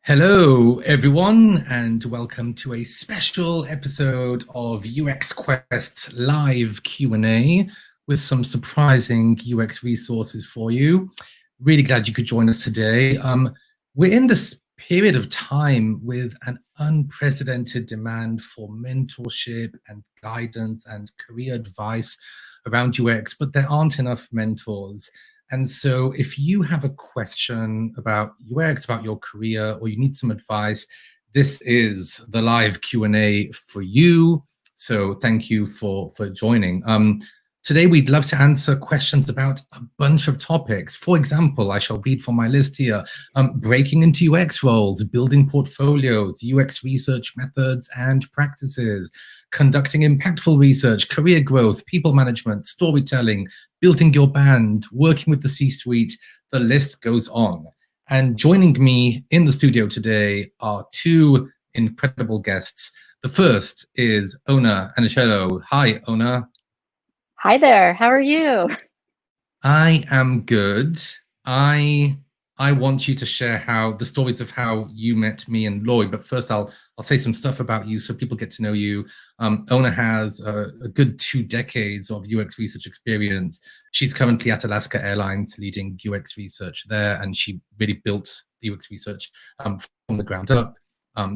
Hello, everyone, and welcome to a special episode of UX Quest live Q&A with some surprising UX resources for you. Really glad you could join us today. We're in this period of time with an unprecedented demand for mentorship and guidance and career advice around UX, but there aren't enough mentors. And so if you have a question about UX, about your career, or you need some advice, this is the live Q&A for you. So thank you for joining. Today, we'd love to answer questions about a bunch of topics. For example, I shall read from my list here, breaking into UX roles, building portfolios, UX research methods and practices, conducting impactful research, career growth, people management, storytelling, building your band, working with the C-suite, the list goes on. And joining me in the studio today are two incredible guests. The first is Ona Anicello. Hi, Ona. Hi there, how are you? I am good. I want you to share the stories of how you met me and Lorie, but first I'll say some stuff about you so people get to know you. Ona has a good 2 decades of UX research experience. She's currently at Alaska Airlines leading UX research there, and she really built the UX research from the ground up.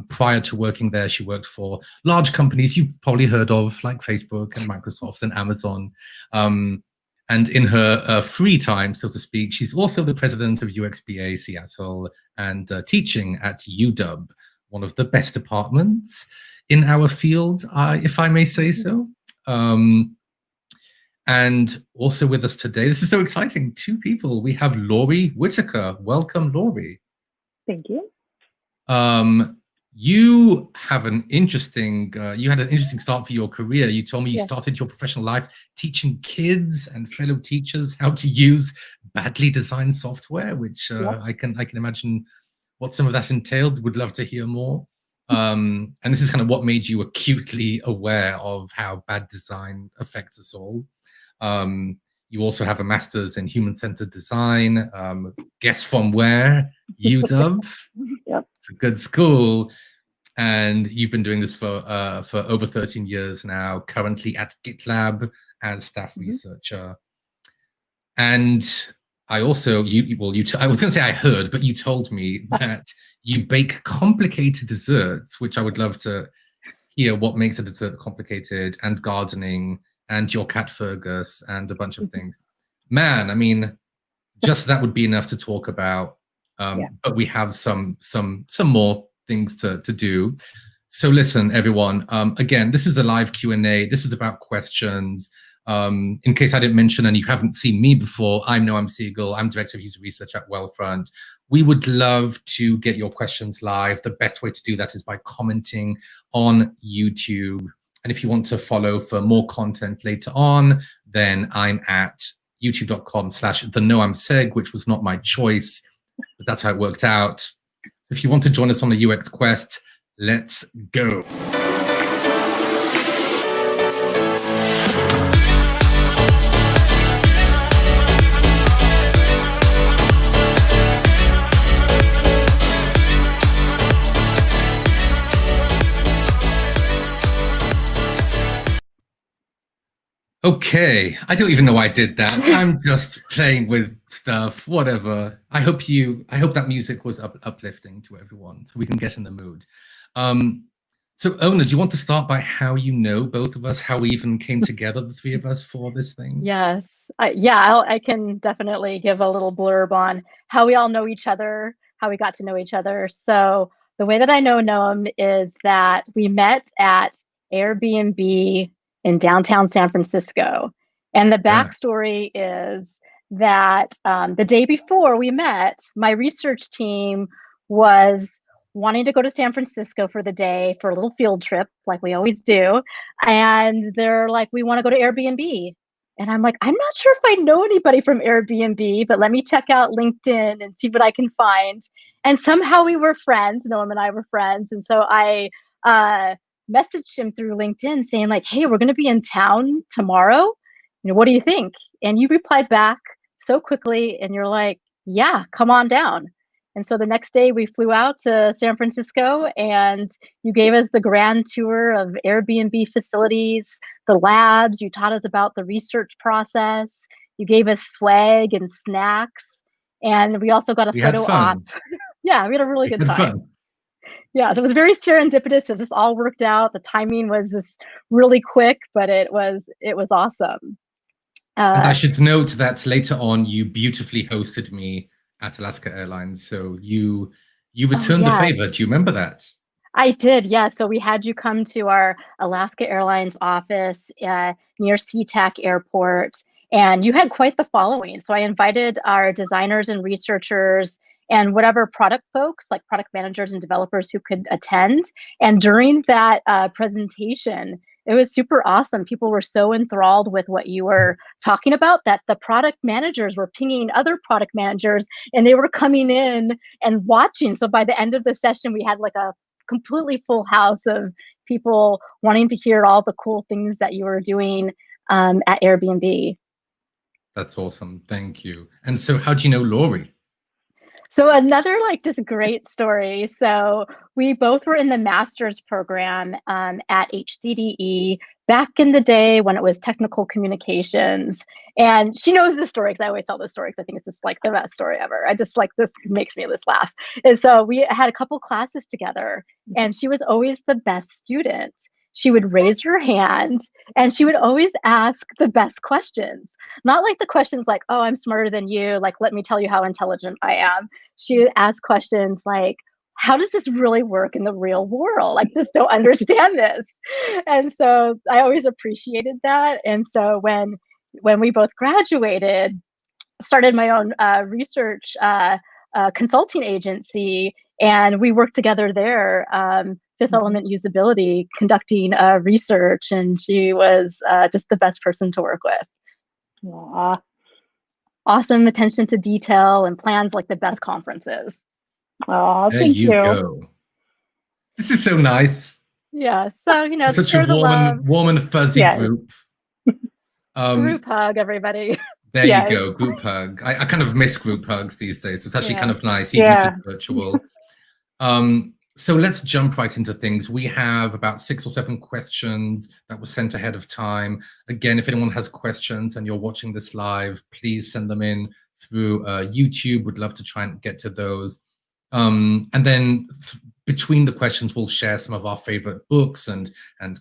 Prior to working there, she worked for large companies you've probably heard of, like Facebook and Microsoft and Amazon. And in her free time, so to speak, she's also the president of UXPA Seattle and teaching at UW, one of the best departments in our field, if I may say so. And also with us today, this is so exciting, 2 people. We have Lorie Whitaker. Welcome, Lorie. Thank you. You have an interesting, you had an interesting start for your career. You told me you started your professional life teaching kids and fellow teachers how to use badly designed software, which I can imagine what some of that entailed. Would love to hear more. And this is kind of what made you acutely aware of how bad design affects us all. You also have a master's in human-centered design. Guess from where? UW. Yep. It's a good school. And you've been doing this for over 13 years now, currently at Gitlab as staff researcher. And I also, I was going to say I heard, but you told me that you bake complicated desserts, which I would love to hear what makes a dessert complicated, and gardening, and your cat Fergus, and a bunch of things. Man, I mean, just that would be enough to talk about. But we have some more things to do. So listen, everyone, again, this is a live Q&A. This is about questions. In case I didn't mention and you haven't seen me before, I'm Noam Siegel. I'm Director of User Research at Wellfront. We would love to get your questions live. The best way to do that is by commenting on YouTube. And if you want to follow for more content later on, then I'm at youtube.com/thenoamseg, which was not my choice, but that's how it worked out. So if you want to join us on the UX Quest, let's go. Okay, I don't even know why I did that. I'm just playing with stuff, whatever. I hope that music was uplifting to everyone, so we can get in the mood. So Ona, do you want to start by how you know both of us, how we even came together, the 3 of us, for this thing? Yes, I can definitely give a little blurb on how we all know each other, how we got to know each other. So the way that I know Noam is that we met at Airbnb in downtown San Francisco. And the backstory is that the day before we met, my research team was wanting to go to San Francisco for the day for a little field trip, like we always do. And they're like, we want to go to Airbnb. And I'm like, I'm not sure if I know anybody from Airbnb, but let me check out LinkedIn and see what I can find. And somehow we were friends. Noam and I were friends. And so I messaged him through LinkedIn saying like, hey, we're going to be in town tomorrow. What do you think? And you replied back so quickly and you're like, yeah, come on down. And so the next day we flew out to San Francisco, and you gave us the grand tour of Airbnb facilities, the labs. You taught us about the research process. You gave us swag and snacks, and we also got a photo op. Yeah, we had a really good time. Yeah, so it was very serendipitous. It just all worked out. The timing was just really quick, but it was awesome. And I should note that later on, you beautifully hosted me at Alaska Airlines. So you returned the favor. Do you remember that? I did, yeah. So we had you come to our Alaska Airlines office near SeaTac Airport, and you had quite the following. So I invited our designers and researchers and whatever product folks, like product managers and developers, who could attend. And during that presentation, it was super awesome. People were so enthralled with what you were talking about that the product managers were pinging other product managers, and they were coming in and watching. So by the end of the session, we had like a completely full house of people wanting to hear all the cool things that you were doing at Airbnb. That's awesome. Thank you. And so how do you know Lorie? So another like just great story. So we both were in the master's program at HCDE back in the day when it was technical communications. And she knows this story because I always tell this story because I think it's just like the best story ever. I just like, this makes me just laugh. And so we had a couple classes together, and she was always the best student. She would raise her hand and she would always ask the best questions. Not like the questions like, oh, I'm smarter than you, like, let me tell you how intelligent I am. She would ask questions like, how does this really work in the real world? Like, just don't understand this. And so I always appreciated that. And so when we both graduated, started my own research consulting agency, and we worked together there, Fifth Element Usability, conducting research, and she was just the best person to work with. Aww. Awesome attention to detail and plans like the best conferences. Oh, thank you. Go. This is so nice. Yeah, so you know, such a warm and fuzzy group. Group hug, everybody. There you go, group hug. I kind of miss group hugs these days. So it's actually kind of nice, even if it's virtual. So let's jump right into things. We have about 6 or 7 questions that were sent ahead of time. Again, if anyone has questions and you're watching this live, please send them in through YouTube. We'd love to try and get to those. And then between the questions, we'll share some of our favorite books and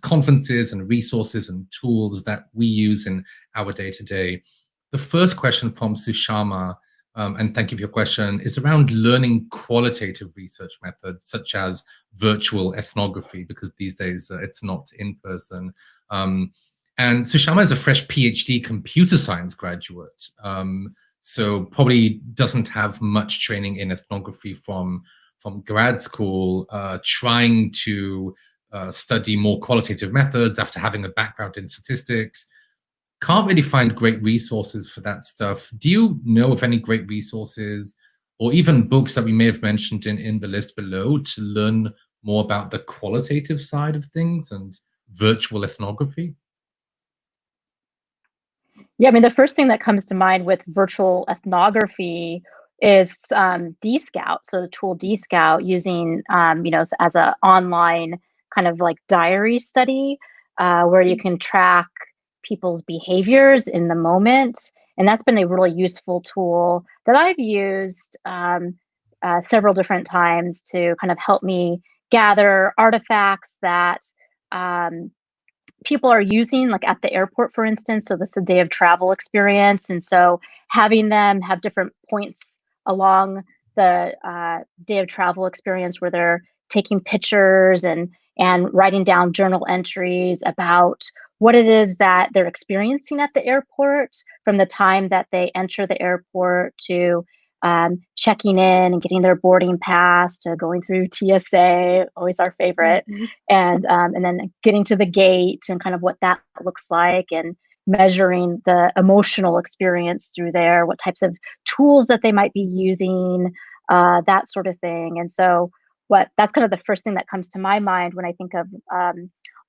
conferences and resources and tools that we use in our day-to-day. The first question from Sushama, and thank you for your question, is around learning qualitative research methods such as virtual ethnography, because these days it's not in person. And Sushama is a fresh PhD computer science graduate, so probably doesn't have much training in ethnography from grad school, trying to study more qualitative methods after having a background in statistics. Can't really find great resources for that stuff. Do you know of any great resources or even books that we may have mentioned in the list below to learn more about the qualitative side of things and virtual ethnography? Yeah, I mean, the first thing that comes to mind with virtual ethnography is DScout. So the tool DScout, using, you know, as an online kind of like diary study where you can track people's behaviors in the moment. And that's been a really useful tool that I've used several different times to kind of help me gather artifacts that people are using, like at the airport, for instance. So this is a day of travel experience. And so having them have different points along the day of travel experience where they're taking pictures and writing down journal entries about what it is that they're experiencing at the airport, from the time that they enter the airport to checking in and getting their boarding pass, to going through TSA, always our favorite, and then getting to the gate and kind of what that looks like, and measuring the emotional experience through there, what types of tools that they might be using, that sort of thing. And so that's kind of the first thing that comes to my mind when I think of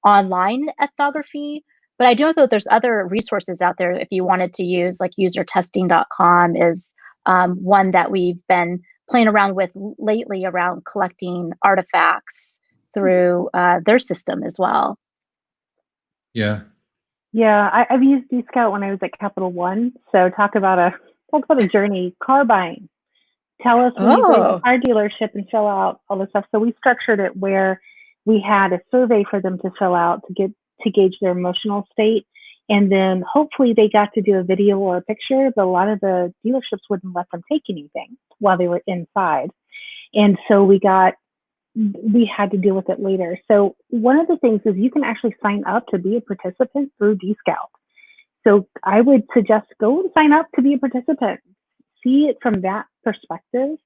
online ethnography. But I do know that there's other resources out there if you wanted to use, like usertesting.com is one that we've been playing around with lately around collecting artifacts through their system as well. Yeah. Yeah, I've used Dscout when I was at Capital One. So talk about a journey. Car buying. Tell us when you go to the car dealership and fill out all this stuff. So we structured it where we had a survey for them to fill out to gauge their emotional state. And then hopefully they got to do a video or a picture, but a lot of the dealerships wouldn't let them take anything while they were inside. And so we had to deal with it later. So one of the things is you can actually sign up to be a participant through Dscout. So I would suggest go and sign up to be a participant. See it from that perspective.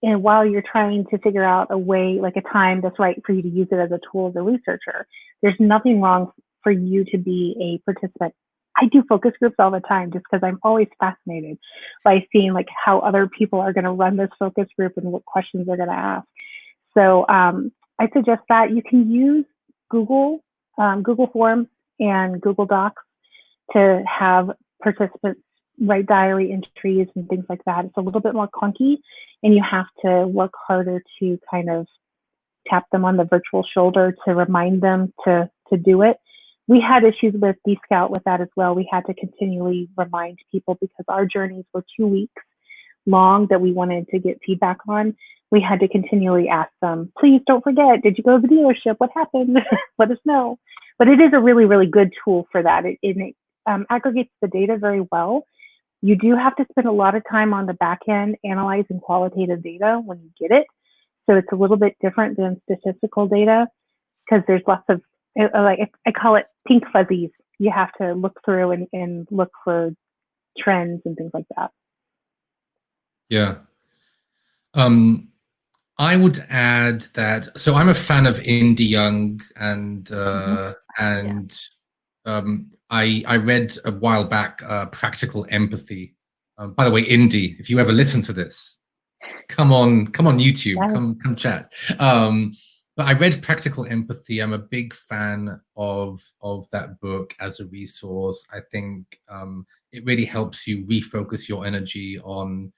And while you're trying to figure out a way, like a time that's right for you to use it as a tool as a researcher, there's nothing wrong for you to be a participant. I do focus groups all the time just because I'm always fascinated by seeing like how other people are going to run this focus group and what questions they're going to ask. So I suggest that you can use Google Forms and Google Docs to have participants write diary entries and things like that. It's a little bit more clunky, and you have to work harder to kind of tap them on the virtual shoulder to remind them to do it. We had issues with Dscout with that as well. We had to continually remind people because our journeys were 2 weeks long that we wanted to get feedback on. We had to continually ask them, please don't forget, did you go to the dealership? What happened? Let us know. But it is a really, really good tool for that. It aggregates the data very well. You do have to spend a lot of time on the back end analyzing qualitative data when you get it. So it's a little bit different than statistical data because there's lots of, like I call it pink fuzzies. You have to look through and look for trends and things like that. Yeah. I would add that, so I'm a fan of Indy Young and I read a while back Practical Empathy. By the way, Indy, if you ever listen to this, come on YouTube, yeah. come chat. But I read Practical Empathy. I'm a big fan of that book as a resource. I think it really helps you refocus your energy on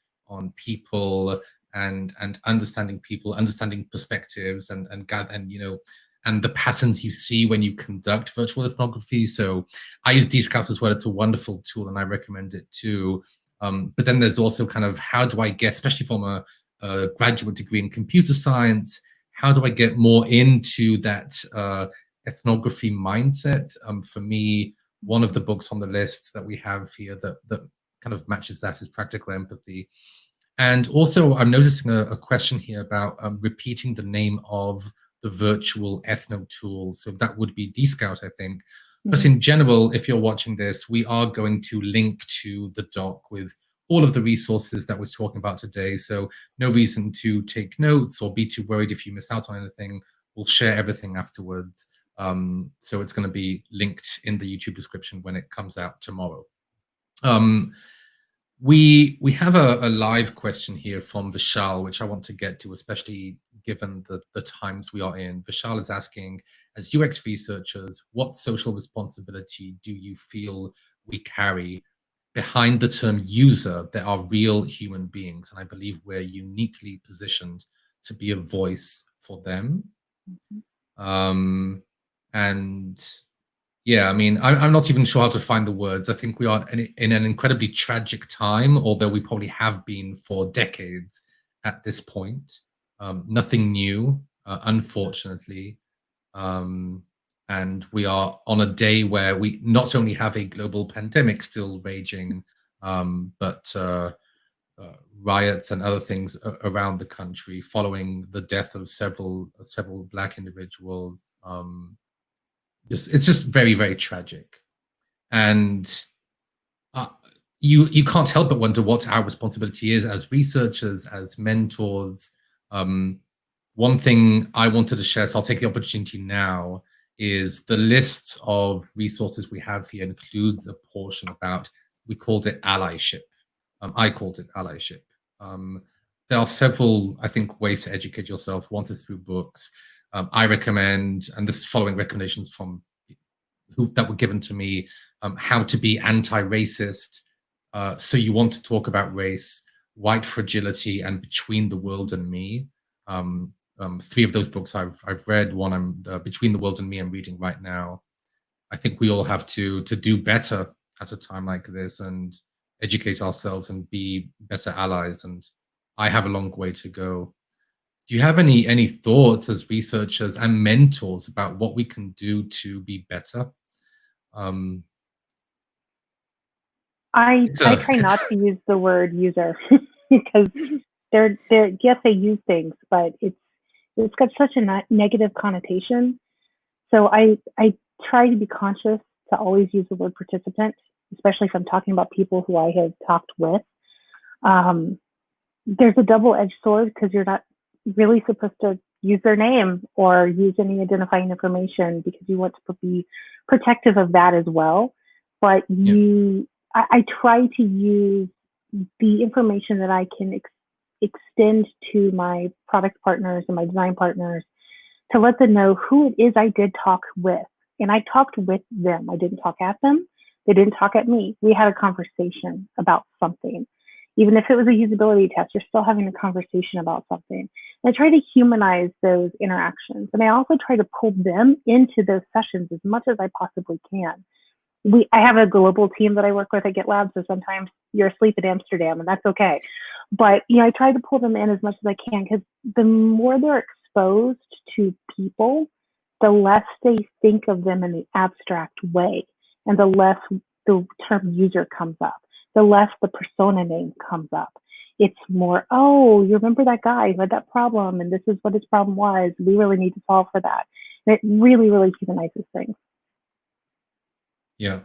people and understanding people, understanding perspectives, and the patterns you see when you conduct virtual ethnography. So I use Dscout as well. It's a wonderful tool, and I recommend it too. But then there's also kind of, how do I get, especially from a graduate degree in computer science, how do I get more into that ethnography mindset? For me, one of the books on the list that we have here that kind of matches that is Practical Empathy. And also, I'm noticing a question here about repeating the name of the virtual ethno tool. So that would be Dscout, I think. Mm-hmm. But in general, if you're watching this, we are going to link to the doc with all of the resources that we're talking about today. So no reason to take notes or be too worried if you miss out on anything. We'll share everything afterwards. So it's going to be linked in the YouTube description when it comes out tomorrow. We have a live question here from Vishal, which I want to get to, especially given the times we are in. Vishal is asking, as UX researchers, what social responsibility do you feel we carry? Behind the term user, there are real human beings, and I believe we're uniquely positioned to be a voice for them. Mm-hmm. And yeah, I mean, I'm not even sure how to find the words. I think we are in an incredibly tragic time, although we probably have been for decades at this point. Nothing new, unfortunately. And we are on a day where we not only have a global pandemic still raging, but riots and other things around the country following the death of several Black individuals. It's just very, very tragic. And you can't help but wonder what our responsibility is as researchers, as mentors. One thing I wanted to share, so I'll take the opportunity now, is the list of resources we have here includes a portion about, we called it allyship. I called it allyship. There are several, I think, ways to educate yourself. One is through books. I recommend, and this is following recommendations from that were given to me, how to be anti-racist. So you want to talk about race. White Fragility, and Between the World and Me. 3 of those books I've read. One, Between the World and Me, I'm reading right now. I think we all have to do better at a time like this and educate ourselves and be better allies. And I have a long way to go. Do you have any thoughts as researchers and mentors about what we can do to be better? I try not to use the word user because they're yes, they use things, but it's got such a negative connotation. So I try to be conscious to always use the word participant, especially if I'm talking about people who I have talked with. There's a double-edged sword because you're not really supposed to use their name or use any identifying information because you want to be protective of that as well. But I try to use the information that I can extend to my product partners and my design partners to let them know who it is I did talk with. And I talked with them. I didn't talk at them. They didn't talk at me. We had a conversation about something. Even if it was a usability test, you're still having a conversation about something. And I try to humanize those interactions. And I also try to pull them into those sessions as much as I possibly can. I have a global team that I work with at Gitlab, so sometimes you're asleep in Amsterdam, and that's okay. But I try to pull them in as much as I can because the more they're exposed to people, the less they think of them in the abstract way, and the less the term user comes up, the less the persona name comes up. It's more, oh, you remember that guy who had that problem, and this is what his problem was. We really need to solve for that. And it really, really humanizes things. Yeah.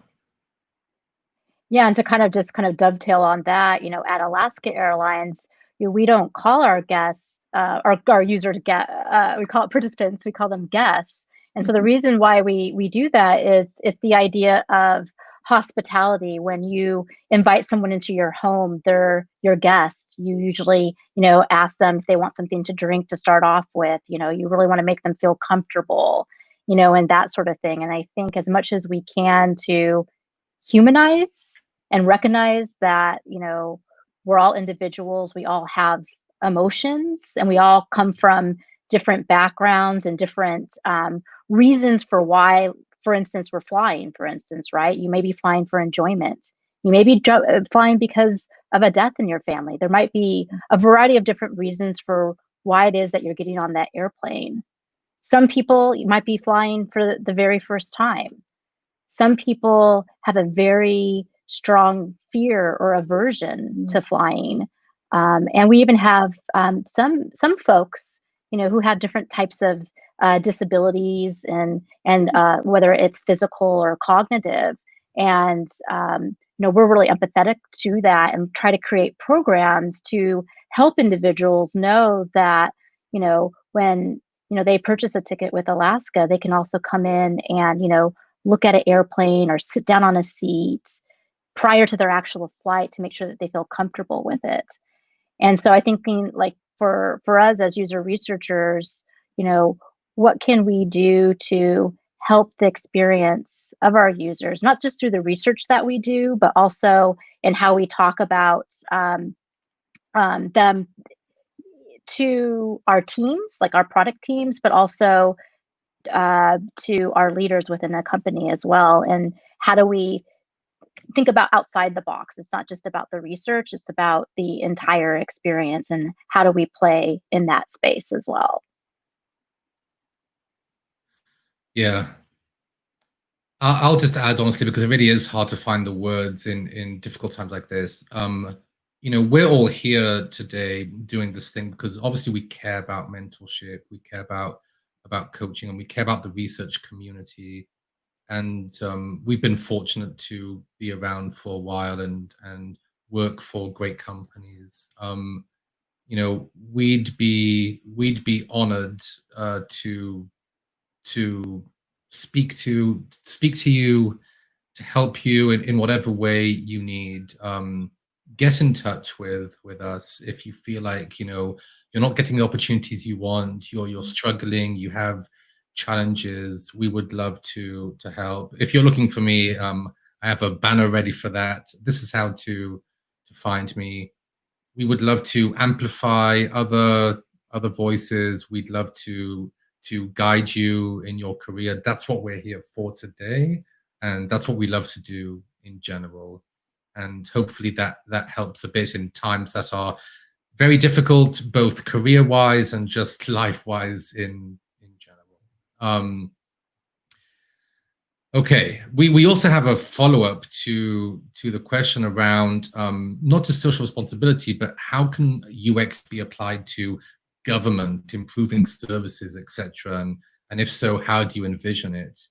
Yeah, and to kind of dovetail on that, at Alaska Airlines, we don't call our guests our users we call it participants, we call them guests. And so the reason why we do that is it's the idea of hospitality. When you invite someone into your home, they're your guest. You usually, ask them if they want something to drink to start off with. You really want to make them feel comfortable, and that sort of thing. And I think as much as we can to humanize and recognize that, we're all individuals, we all have emotions, and we all come from different backgrounds and different reasons for why, for instance, we're flying, for instance, right? You may be flying for enjoyment. You may be flying because of a death in your family. There might be a variety of different reasons for why it is that you're getting on that airplane. Some people might be flying for the very first time. Some people have a very strong fear or aversion to flying. And we even have some folks, who have different types of disabilities and whether it's physical or cognitive. And, we're really empathetic to that and try to create programs to help individuals know that, when, they purchase a ticket with Alaska, they can also come in and, look at an airplane or sit down on a seat prior to their actual flight to make sure that they feel comfortable with it. And so I think like for us as user researchers, what can we do to help the experience of our users, not just through the research that we do, but also in how we talk about them to our teams, like our product teams, but also to our leaders within a company as well. And how do we think about outside the box? It's not just about the research, it's about the entire experience, and how do we play in that space as well? Yeah. I'll just add honestly, because it really is hard to find the words in difficult times like this. We're all here today doing this thing because obviously we care about mentorship, we care about coaching, and we care about the research community. And we've been fortunate to be around for a while and work for great companies. We'd be honored to speak to you, to help you in whatever way you need. Get in touch with us if you feel like you're not getting the opportunities you want, you're struggling, you have challenges. We would love to help. If you're looking for me, I have a banner ready for that. This is how to find me. we would love to amplify other voices. We'd love to guide you in your career. That's what we're here for today, and that's what we love to do in general. And hopefully that helps a bit in times that are very difficult, both career-wise and just life-wise in general. Okay, we also have a follow-up to the question around not just social responsibility, but how can UX be applied to government, improving services, etc. And if so, how do you envision it?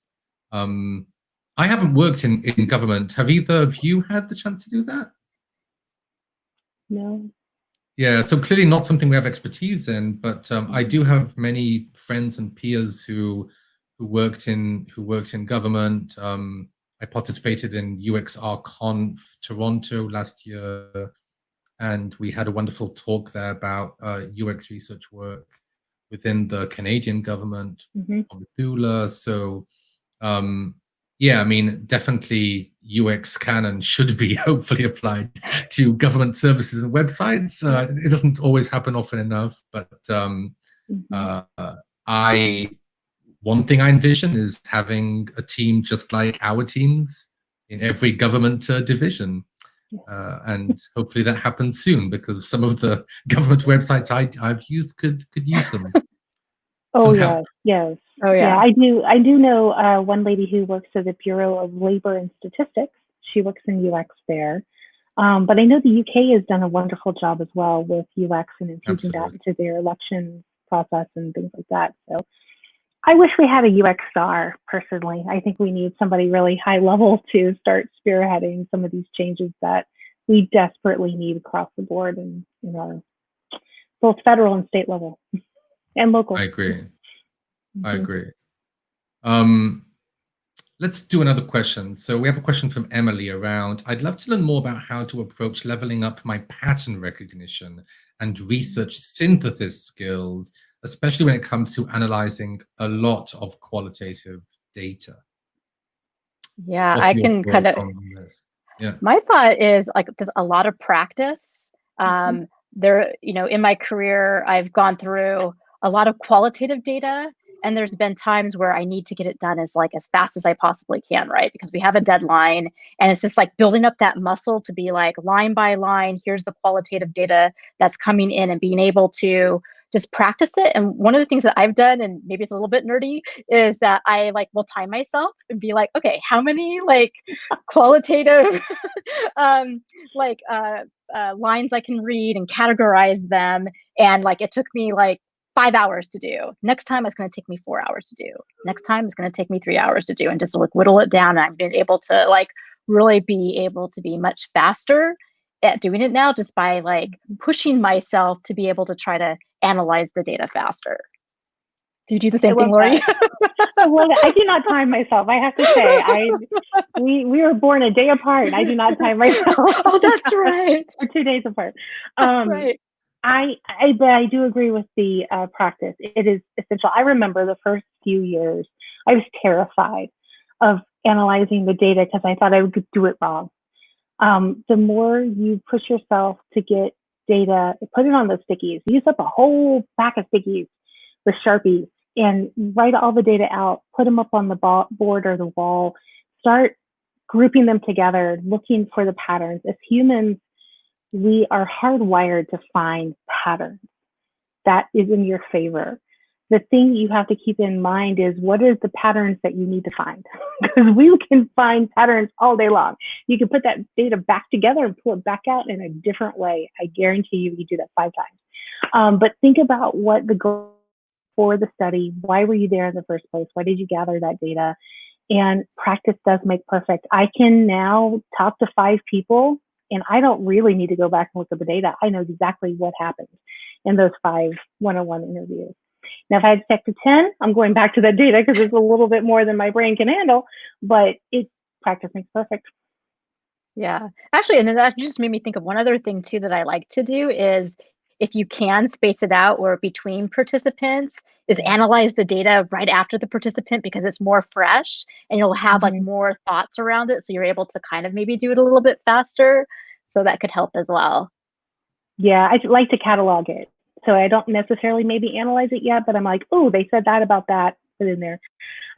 I haven't worked in government. Have either of you had the chance to do that? No. Yeah, so clearly not something we have expertise in, but I do have many friends and peers who worked in government. I participated in UXR Conf Toronto last year, and we had a wonderful talk there about UX research work within the Canadian government from Thula. So yeah, I mean, definitely UX can and should be hopefully applied to government services and websites. It doesn't always happen often enough, but one thing I envision is having a team just like our teams in every government division. And hopefully that happens soon, because some of the government websites I've used could use some. Oh, help. yes. Oh, yeah. I do know one lady who works at the Bureau of Labor and Statistics. She works in UX there. But I know the UK has done a wonderful job as well with UX and infusing that into their election process and things like that. So I wish we had a UX star, personally. I think we need somebody really high level to start spearheading some of these changes that we desperately need across the board in our both federal and state level and local. I agree. I agree. Let's do another question. So we have a question from Emily around, I'd love to learn more about how to approach leveling up my pattern recognition and research synthesis skills, especially when it comes to analyzing a lot of qualitative data. Yeah, I can kind of, my thought is like there's a lot of practice. There, in my career, I've gone through a lot of qualitative data, and there's been times where I need to get it done as fast as I possibly can, right? Because we have a deadline, and it's just like building up that muscle to be like line by line, here's the qualitative data that's coming in, and being able to just practice it. And one of the things that I've done, and maybe it's a little bit nerdy, is that I will time myself and be like, okay, how many qualitative lines I can read and categorize them. And it took me 5 hours to do. Next time it's going to take me 4 hours to do. Next time it's going to take me 3 hours to do, and just whittle it down. And I've been able to really be able to be much faster at doing it now, just by pushing myself to be able to try to analyze the data faster. Do you do the same thing, Lorie? I do not time myself. I have to say, we were born a day apart. I do not time myself. Oh, that's right. We're 2 days apart. That's right. But I do agree with the practice. It is essential. I remember the first few years, I was terrified of analyzing the data because I thought I would do it wrong. The more you push yourself to get data, put it on those stickies, use up a whole pack of stickies with Sharpies and write all the data out, put them up on the board or the wall, start grouping them together, looking for the patterns. As humans, we are hardwired to find patterns. That is in your favor. The thing you have to keep in mind is, what is the patterns that you need to find? Because we can find patterns all day long. You can put that data back together and pull it back out in a different way. I guarantee you do that 5 times. But think about what the goal for the study. Why were you there in the first place? Why did you gather that data? And practice does make perfect. I can now talk to 5 people, and I don't really need to go back and look at the data. I know exactly what happened in those 5 one-on-one interviews. Now, if I had to check to 10, I'm going back to that data because it's a little bit more than my brain can handle, but practice makes perfect. Yeah, actually, and then that just made me think of one other thing too that I like to do is, if you can space it out or between participants, is analyze the data right after the participant, because it's more fresh and you'll have more thoughts around it. So you're able to kind of maybe do it a little bit faster. So that could help as well. Yeah, I like to catalog it. So I don't necessarily maybe analyze it yet, but I'm like, oh, they said that about that, put in there.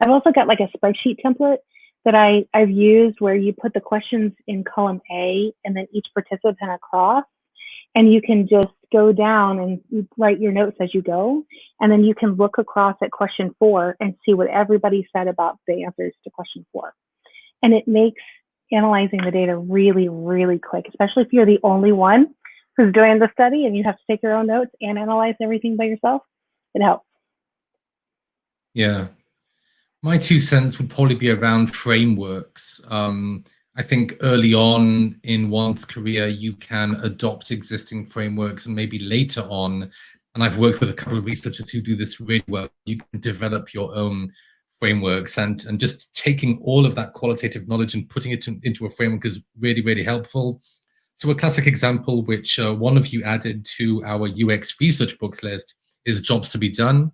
I've also got like a spreadsheet template that I've used where you put the questions in column A and then each participant across, and you can just go down and you write your notes as you go, and then you can look across at question 4 and see what everybody said about the answers to question 4. And it makes analyzing the data really, really quick, especially if you're the only one who's doing the study and you have to take your own notes and analyze everything by yourself. It helps. Yeah. My 2 cents would probably be around frameworks. I think early on in one's career, you can adopt existing frameworks, and maybe later on, and I've worked with a couple of researchers who do this really well, you can develop your own frameworks, and just taking all of that qualitative knowledge and putting it into a framework is really, really helpful. So a classic example, which one of you added to our UX research books list, is Jobs to be Done,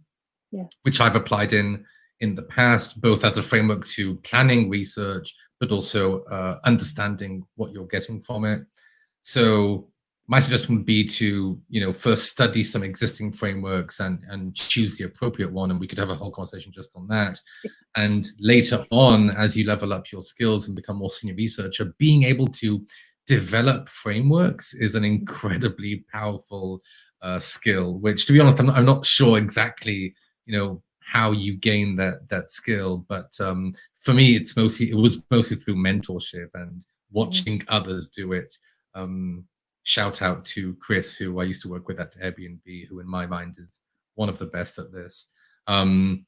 which I've applied in the past, both as a framework to planning research, but also understanding what you're getting from it. So my suggestion would be to, first study some existing frameworks and choose the appropriate one, and we could have a whole conversation just on that. And later on, as you level up your skills and become more senior researcher, being able to develop frameworks is an incredibly powerful skill, which, to be honest, I'm not sure exactly, how you gain that skill, but for me, it was mostly through mentorship and watching others do it. Shout out to Chris, who I used to work with at Airbnb, who in my mind is one of the best at this. We're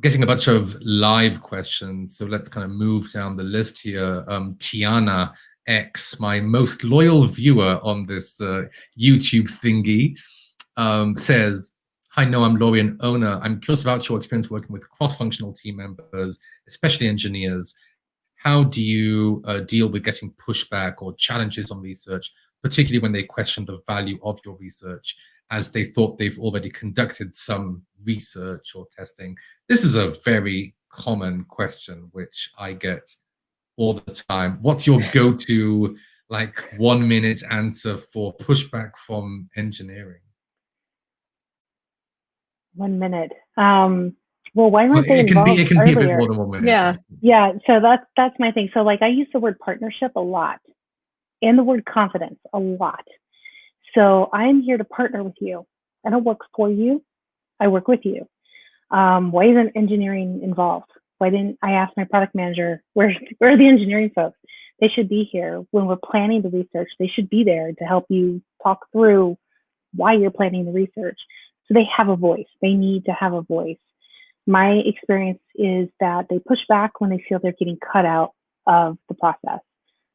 getting a bunch of live questions, so let's kind of move down the list here. Tiana X, my most loyal viewer on this YouTube thingy, says, "Hi, I'm Lorie and Ona. I'm curious about your experience working with cross-functional team members, especially engineers. How do you deal with getting pushback or challenges on research, particularly when they question the value of your research as they thought they've already conducted some research or testing?" This is a very common question, which I get all the time. What's your go-to, 1-minute answer for pushback from engineering? 1 minute. Well, why weren't they It can involved be a bit earlier? more than 1 minute. Yeah. Yeah, so that's my thing. So I use the word partnership a lot and the word confidence a lot. So I'm here to partner with you. I don't work for you. I work with you. Why isn't engineering involved? Why didn't I ask my product manager, where are the engineering folks? They should be here when we're planning the research. They should be there to help you talk through why you're planning the research. So they have a voice. They need to have a voice. My experience is that they push back when they feel they're getting cut out of the process.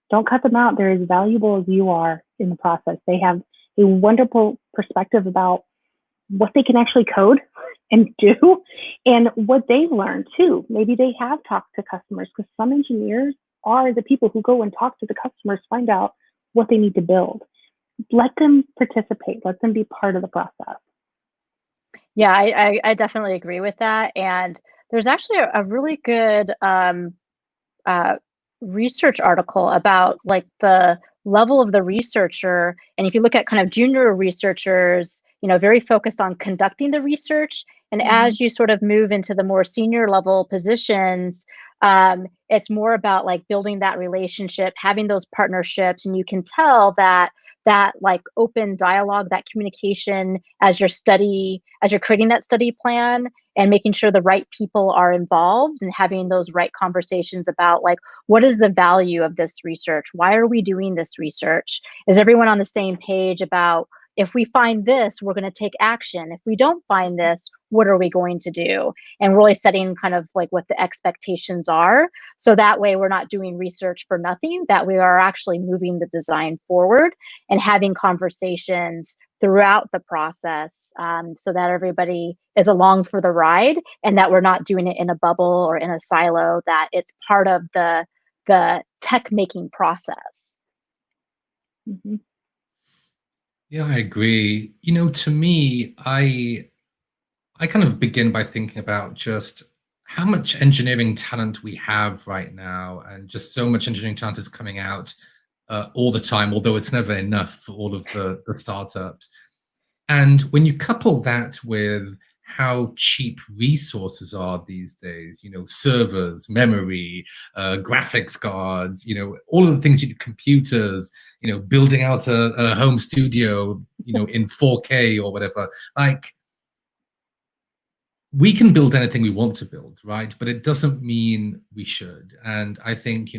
Don't cut them out. They're as valuable as you are in the process. They have a wonderful perspective about what they can actually code and do and what they've learned too. Maybe they have talked to customers, because some engineers are the people who go and talk to the customers, find out what they need to build. Let them participate. Let them be part of the process. Yeah, I definitely agree with that. And there's actually a really good research article about the level of the researcher. And if you look at kind of junior researchers, very focused on conducting the research. And as you sort of move into the more senior level positions, it's more about building that relationship, having those partnerships. And you can tell that open dialogue, that communication as you're creating that study plan, and making sure the right people are involved and having those right conversations about what is the value of this research? Why are we doing this research? Is everyone on the same page about, if we find this, we're going to take action. If we don't find this, what are we going to do? And really setting kind of what the expectations are. So that way we're not doing research for nothing, that we are actually moving the design forward and having conversations throughout the process, so that everybody is along for the ride, and that we're not doing it in a bubble or in a silo, that it's part of the tech making process. Yeah, I agree. To me, I kind of begin by thinking about just how much engineering talent we have right now, and just so much engineering talent is coming out all the time, although it's never enough for all of the startups. And when you couple that with how cheap resources are these days, servers, memory, graphics cards, all of the things, computers, building out a home studio, in 4K or whatever, like, we can build anything we want to build, right? But it doesn't mean we should. And I think,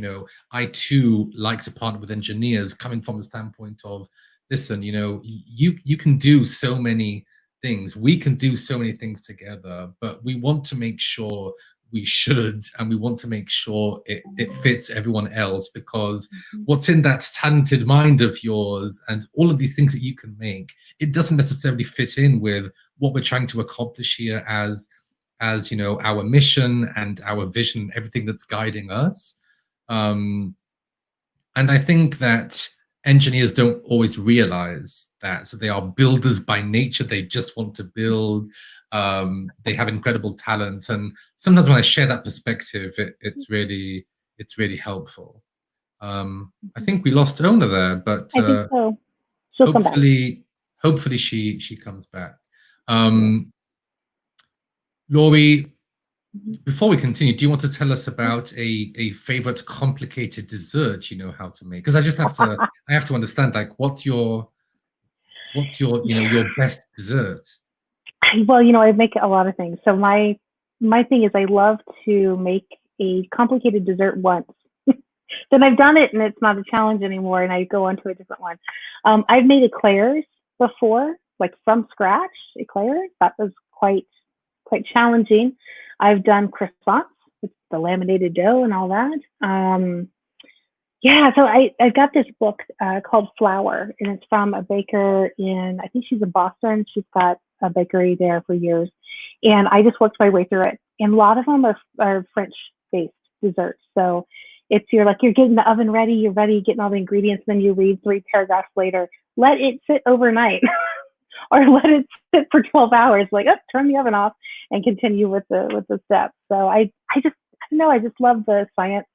I too like to partner with engineers coming from the standpoint of, listen, you can do so many things. We can do so many things together, but we want to make sure we should, and we want to make sure it fits everyone else, because what's in that talented mind of yours and all of these things that you can make, it doesn't necessarily fit in with what we're trying to accomplish here as our mission and our vision, everything that's guiding us. And I think that engineers don't always realize that. So they are builders by nature. They just want to build. They have incredible talent. And sometimes when I share that perspective, it's really helpful. I think we lost Ona there, but I think so. She'll come back. Hopefully she comes back. Lorie, before we continue, do you want to tell us about a favorite complicated dessert you know how to make? Because I have to understand, like, what's your your best dessert? Well, I make a lot of things. So my thing is, I love to make a complicated dessert once. Then I've done it and it's not a challenge anymore, and I go on to a different one. I've made eclairs before, like from scratch eclairs. That was quite challenging. I've done croissants with the laminated dough and all that. So I got this book called Flour, and it's from a baker I think she's in Boston. She's got a bakery there for years. And I just worked my way through it. And a lot of them are French-based desserts. So you're getting the oven ready, you're ready, getting all the ingredients, then you read 3 paragraphs later, let it sit overnight or let it sit for 12 hours, turn the oven off and continue with the steps. So I just love the science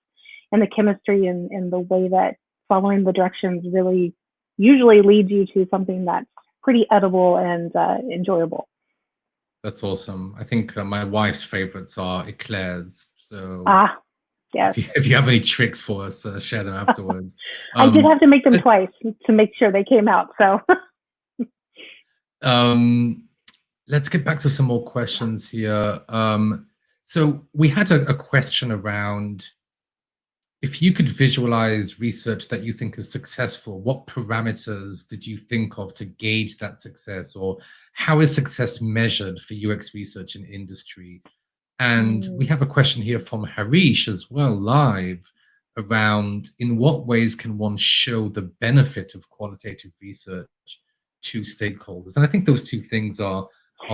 and the chemistry and the way that following the directions really usually leads you to something that's pretty edible and enjoyable. That's awesome. I think my wife's favorites are eclairs. So yes. If you have any tricks for us, share them afterwards. I did have to make them twice to make sure they came out. So let's get back to some more questions here. So we had a question around, if you could visualize research that you think is successful, what parameters did you think of to gauge that success, or how is success measured for UX research in industry? And we have a question here from Harish as well, live, around in what ways can one show the benefit of qualitative research to stakeholders? And I think those two things are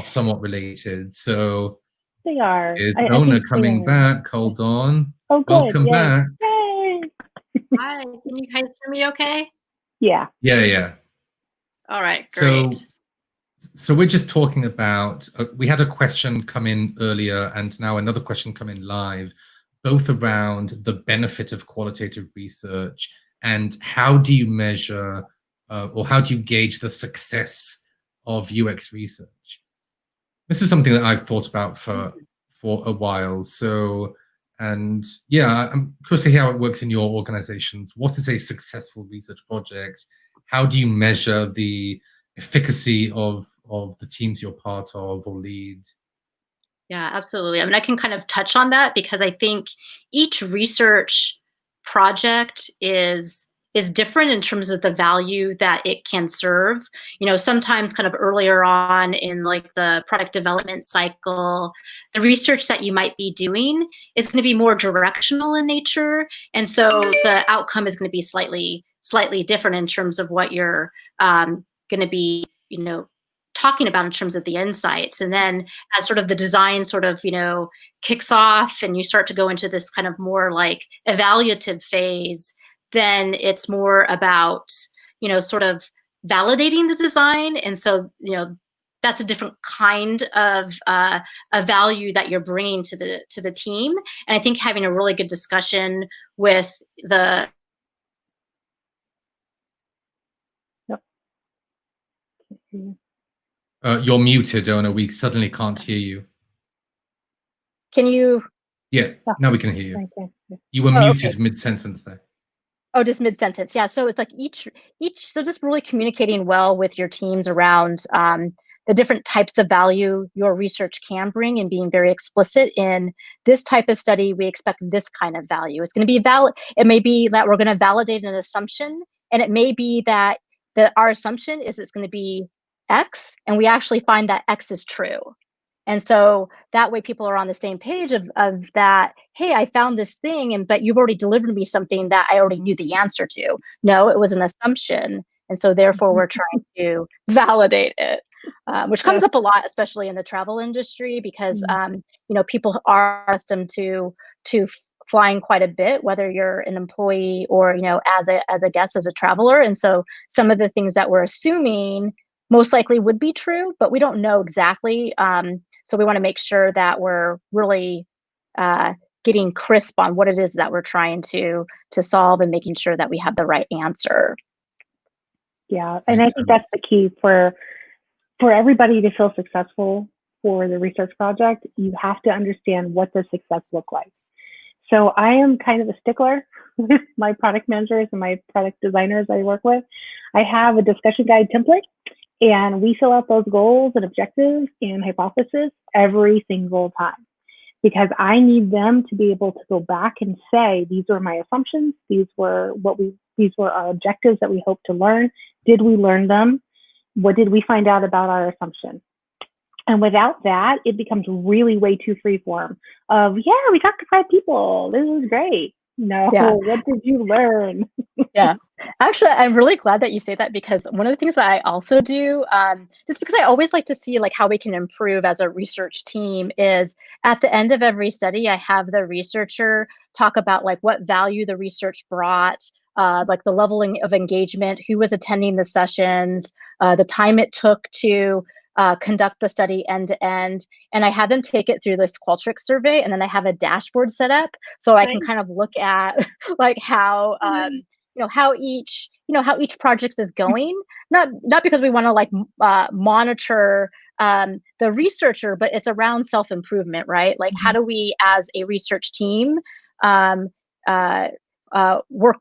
somewhat related. So they are. Is Ona coming back? Hold on. Oh, good. Welcome back. Yay. Hi, can you guys hear me okay? Yeah. Yeah. All right, great. So we're just talking about, we had a question come in earlier and now another question come in live, both around the benefit of qualitative research and how do you measure or how do you gauge the success of UX research? This is something that I've thought about for a while. So, and yeah, I'm curious to hear how it works in your organizations. What is a successful research project? How do you measure the efficacy of the teams you're part of or lead? Yeah, absolutely. I mean, I can kind of touch on that because I think each research project is different in terms of the value that it can serve. Sometimes kind of earlier on in like the product development cycle, the research that you might be doing is going to be more directional in nature. And so the outcome is going to be slightly different in terms of what you're going to be, talking about in terms of the insights. And then as sort of the design sort of, kicks off and you start to go into this kind of more like evaluative phase, then it's more about, sort of validating the design. And so, that's a different kind of a value that you're bringing to the team. And I think having a really good discussion with the You're muted, Ona. We suddenly can't hear you. Can you? Yeah, now we can hear you. Okay. You were muted Okay. mid-sentence there. Oh, just mid-sentence. Yeah. So it's like so just really communicating well with your teams around the different types of value your research can bring, and being very explicit in this type of study, we expect this kind of value. It's going to be valid. It may be that we're going to validate an assumption, and it may be that our assumption is it's going to be X, and we actually find that X is true. And so that way people are on the same page of that, hey, I found this thing, but you've already delivered me something that I already knew the answer to. No, it was an assumption. And so therefore we're trying to validate it, which comes up a lot, especially in the travel industry, because people are accustomed to flying quite a bit, whether you're an employee or as a guest, as a traveler. And so some of the things that we're assuming most likely would be true, but we don't know exactly. So we want to make sure that we're really getting crisp on what it is that we're trying to solve, and making sure that we have the right answer. Yeah, and I think that's the key for everybody to feel successful for the research project. You have to understand what does success look like. So I am kind of a stickler with my product managers and my product designers I work with. I have a discussion guide template, and we fill out those goals and objectives and hypotheses every single time, because I need them to be able to go back and say, these were my assumptions. These were our objectives that we hope to learn. Did we learn them? What did we find out about our assumption? And without that, it becomes really way too freeform of, yeah, we talked to 5 people. This is great. No, yeah. What did you learn? Yeah, actually, I'm really glad that you say that, because one of the things that I also do, just because I always like to see how we can improve as a research team, is at the end of every study, I have the researcher talk about what value the research brought, the leveling of engagement, who was attending the sessions, the time it took to conduct the study end to end. And I have them take it through this Qualtrics survey, and then I have a dashboard set up so I can kind of look at how how each project is going. Not because we want to monitor the researcher, but it's around self-improvement, right? How do we as a research team work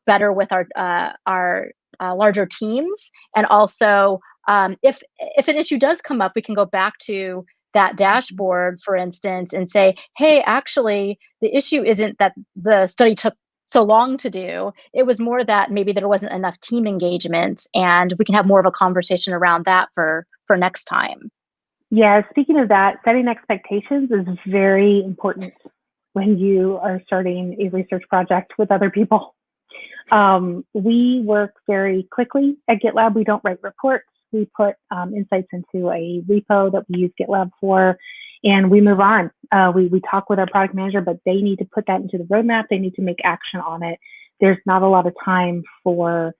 better with our larger teams, and also if an issue does come up, we can go back to that dashboard, for instance, and say, hey, actually, the issue isn't that the study took so long to do. It was more that maybe there wasn't enough team engagement, and we can have more of a conversation around that for next time. Yeah, speaking of that, setting expectations is very important when you are starting a research project with other people. We work very quickly at Gitlab. We don't write reports. We put insights into a repo that we use Gitlab for, and we move on. We talk with our product manager, but they need to put that into the roadmap. They need to make action on it. There's not a lot of time for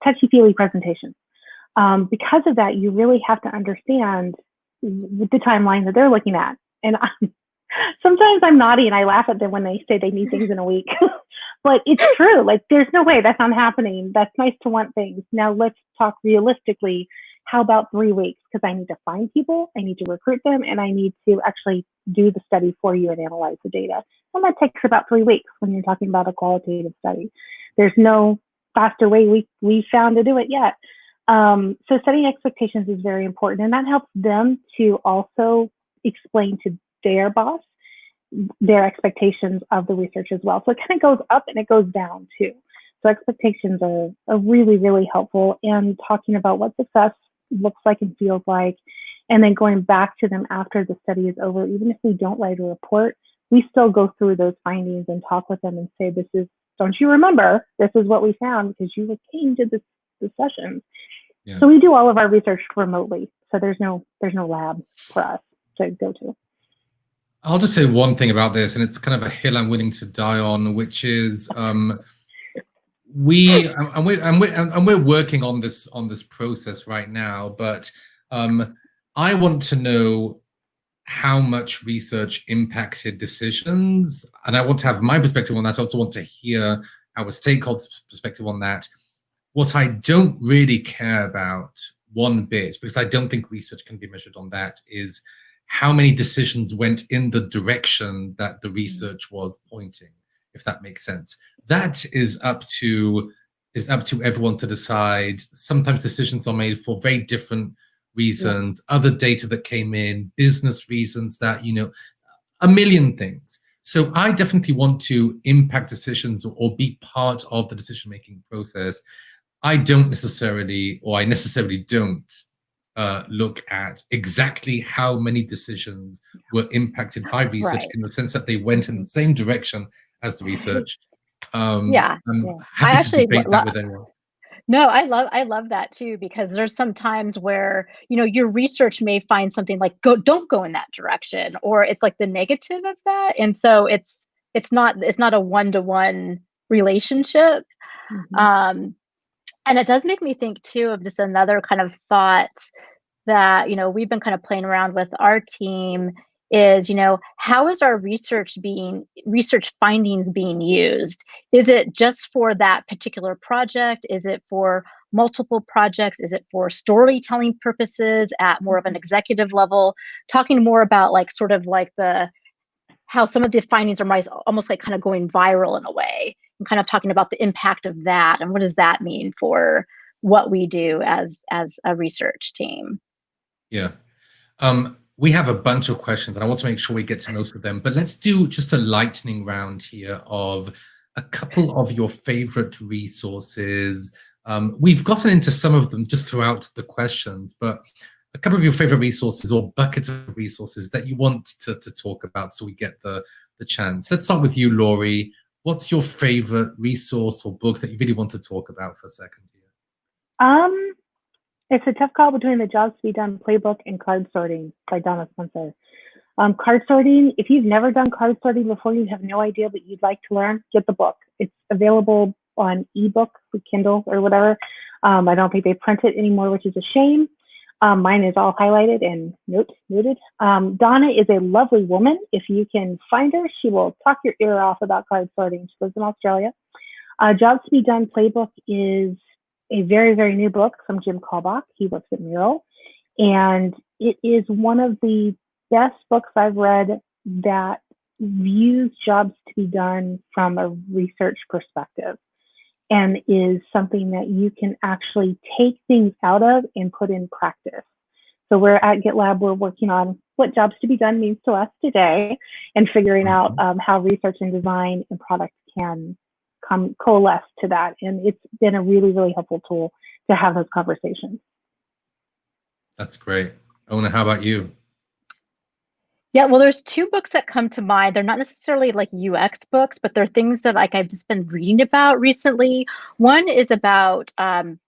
touchy-feely presentations. Because of that, you really have to understand the timeline that they're looking at. And sometimes I'm naughty and I laugh at them when they say they need things in a week. But it's true. There's no way that's not happening. That's nice to want things. Now let's talk realistically. How about 3 weeks? Because I need to find people, I need to recruit them, and I need to actually do the study for you and analyze the data. And that takes about 3 weeks when you're talking about a qualitative study. There's no faster way we found to do it yet. So setting expectations is very important, and that helps them to also explain to their boss their expectations of the research as well. So it kind of goes up and it goes down too. So expectations are really, really helpful, and talking about what success looks like and feels like, and then going back to them after the study is over. Even if we don't write a report, we still go through those findings and talk with them and say, don't you remember, this is what we found because you came to this session. Yeah. So we do all of our research remotely. So there's no lab for us to go to. I'll just say one thing about this, and it's kind of a hill I'm willing to die on, which is we're working on this process right now, but I want to know how much research impacted decisions, and I want to have my perspective on that. I also want to hear our stakeholders' perspective on that. What I don't really care about one bit, because I don't think research can be measured on that, is how many decisions went in the direction that the research was pointing, if that makes sense. That is up to everyone to decide. Sometimes decisions are made for very different reasons, other data that came in, business reasons, that, you know, a million things. So I definitely want to impact decisions or be part of the decision-making process. I necessarily don't look at exactly how many decisions were impacted by research, in the sense that they went in the same direction as the research. I'm happy to debate that with anyone. No, I love that too, because there's some times where, you know, your research may find something like don't go in that direction, or it's like the negative of that. And so it's not a one-to-one relationship. And it does make me think too of just another kind of thought that, you know, we've been kind of playing around with our team is, you know, how is our research findings being used? Is it just for that particular project? Is it for multiple projects? Is it for storytelling purposes at more of an executive level? Talking more about like sort of like how some of the findings are almost like kind of going viral in a way, and kind of talking about the impact of that and what does that mean for what we do as a research team. Yeah. We have a bunch of questions and I want to make sure we get to most of them, but let's do just a lightning round here of a couple of your favorite resources. We've gotten into some of them just throughout the questions, but a couple of your favorite resources or buckets of resources that you want to talk about, so we get the chance. Let's start with you, Lorie. What's your favorite resource or book that you really want to talk about for a second here? It's a tough call between the Jobs to Be Done playbook and Card Sorting by Donna Spencer. Card sorting, if you've never done card sorting before, you have no idea, but you'd like to learn, get the book. It's available on ebook, Kindle or whatever. I don't think they print it anymore, which is a shame. Mine is all highlighted and noted. Donna is a lovely woman. If you can find her, she will talk your ear off about card sorting. She lives in Australia. Jobs to Be Done playbook is a very, very new book from Jim Kalbach. He works at Mural. And it is one of the best books I've read that views jobs to be done from a research perspective, and is something that you can actually take things out of and put in practice. So we're at Gitlab, we're working on what jobs to be done means to us today, and figuring out how research and design and product can coalesce to that. And it's been a really, really helpful tool to have those conversations. That's great. Ona, how about you? Yeah, well, there's two books that come to mind. They're not necessarily like UX books, but they're things that like I've just been reading about recently. One is about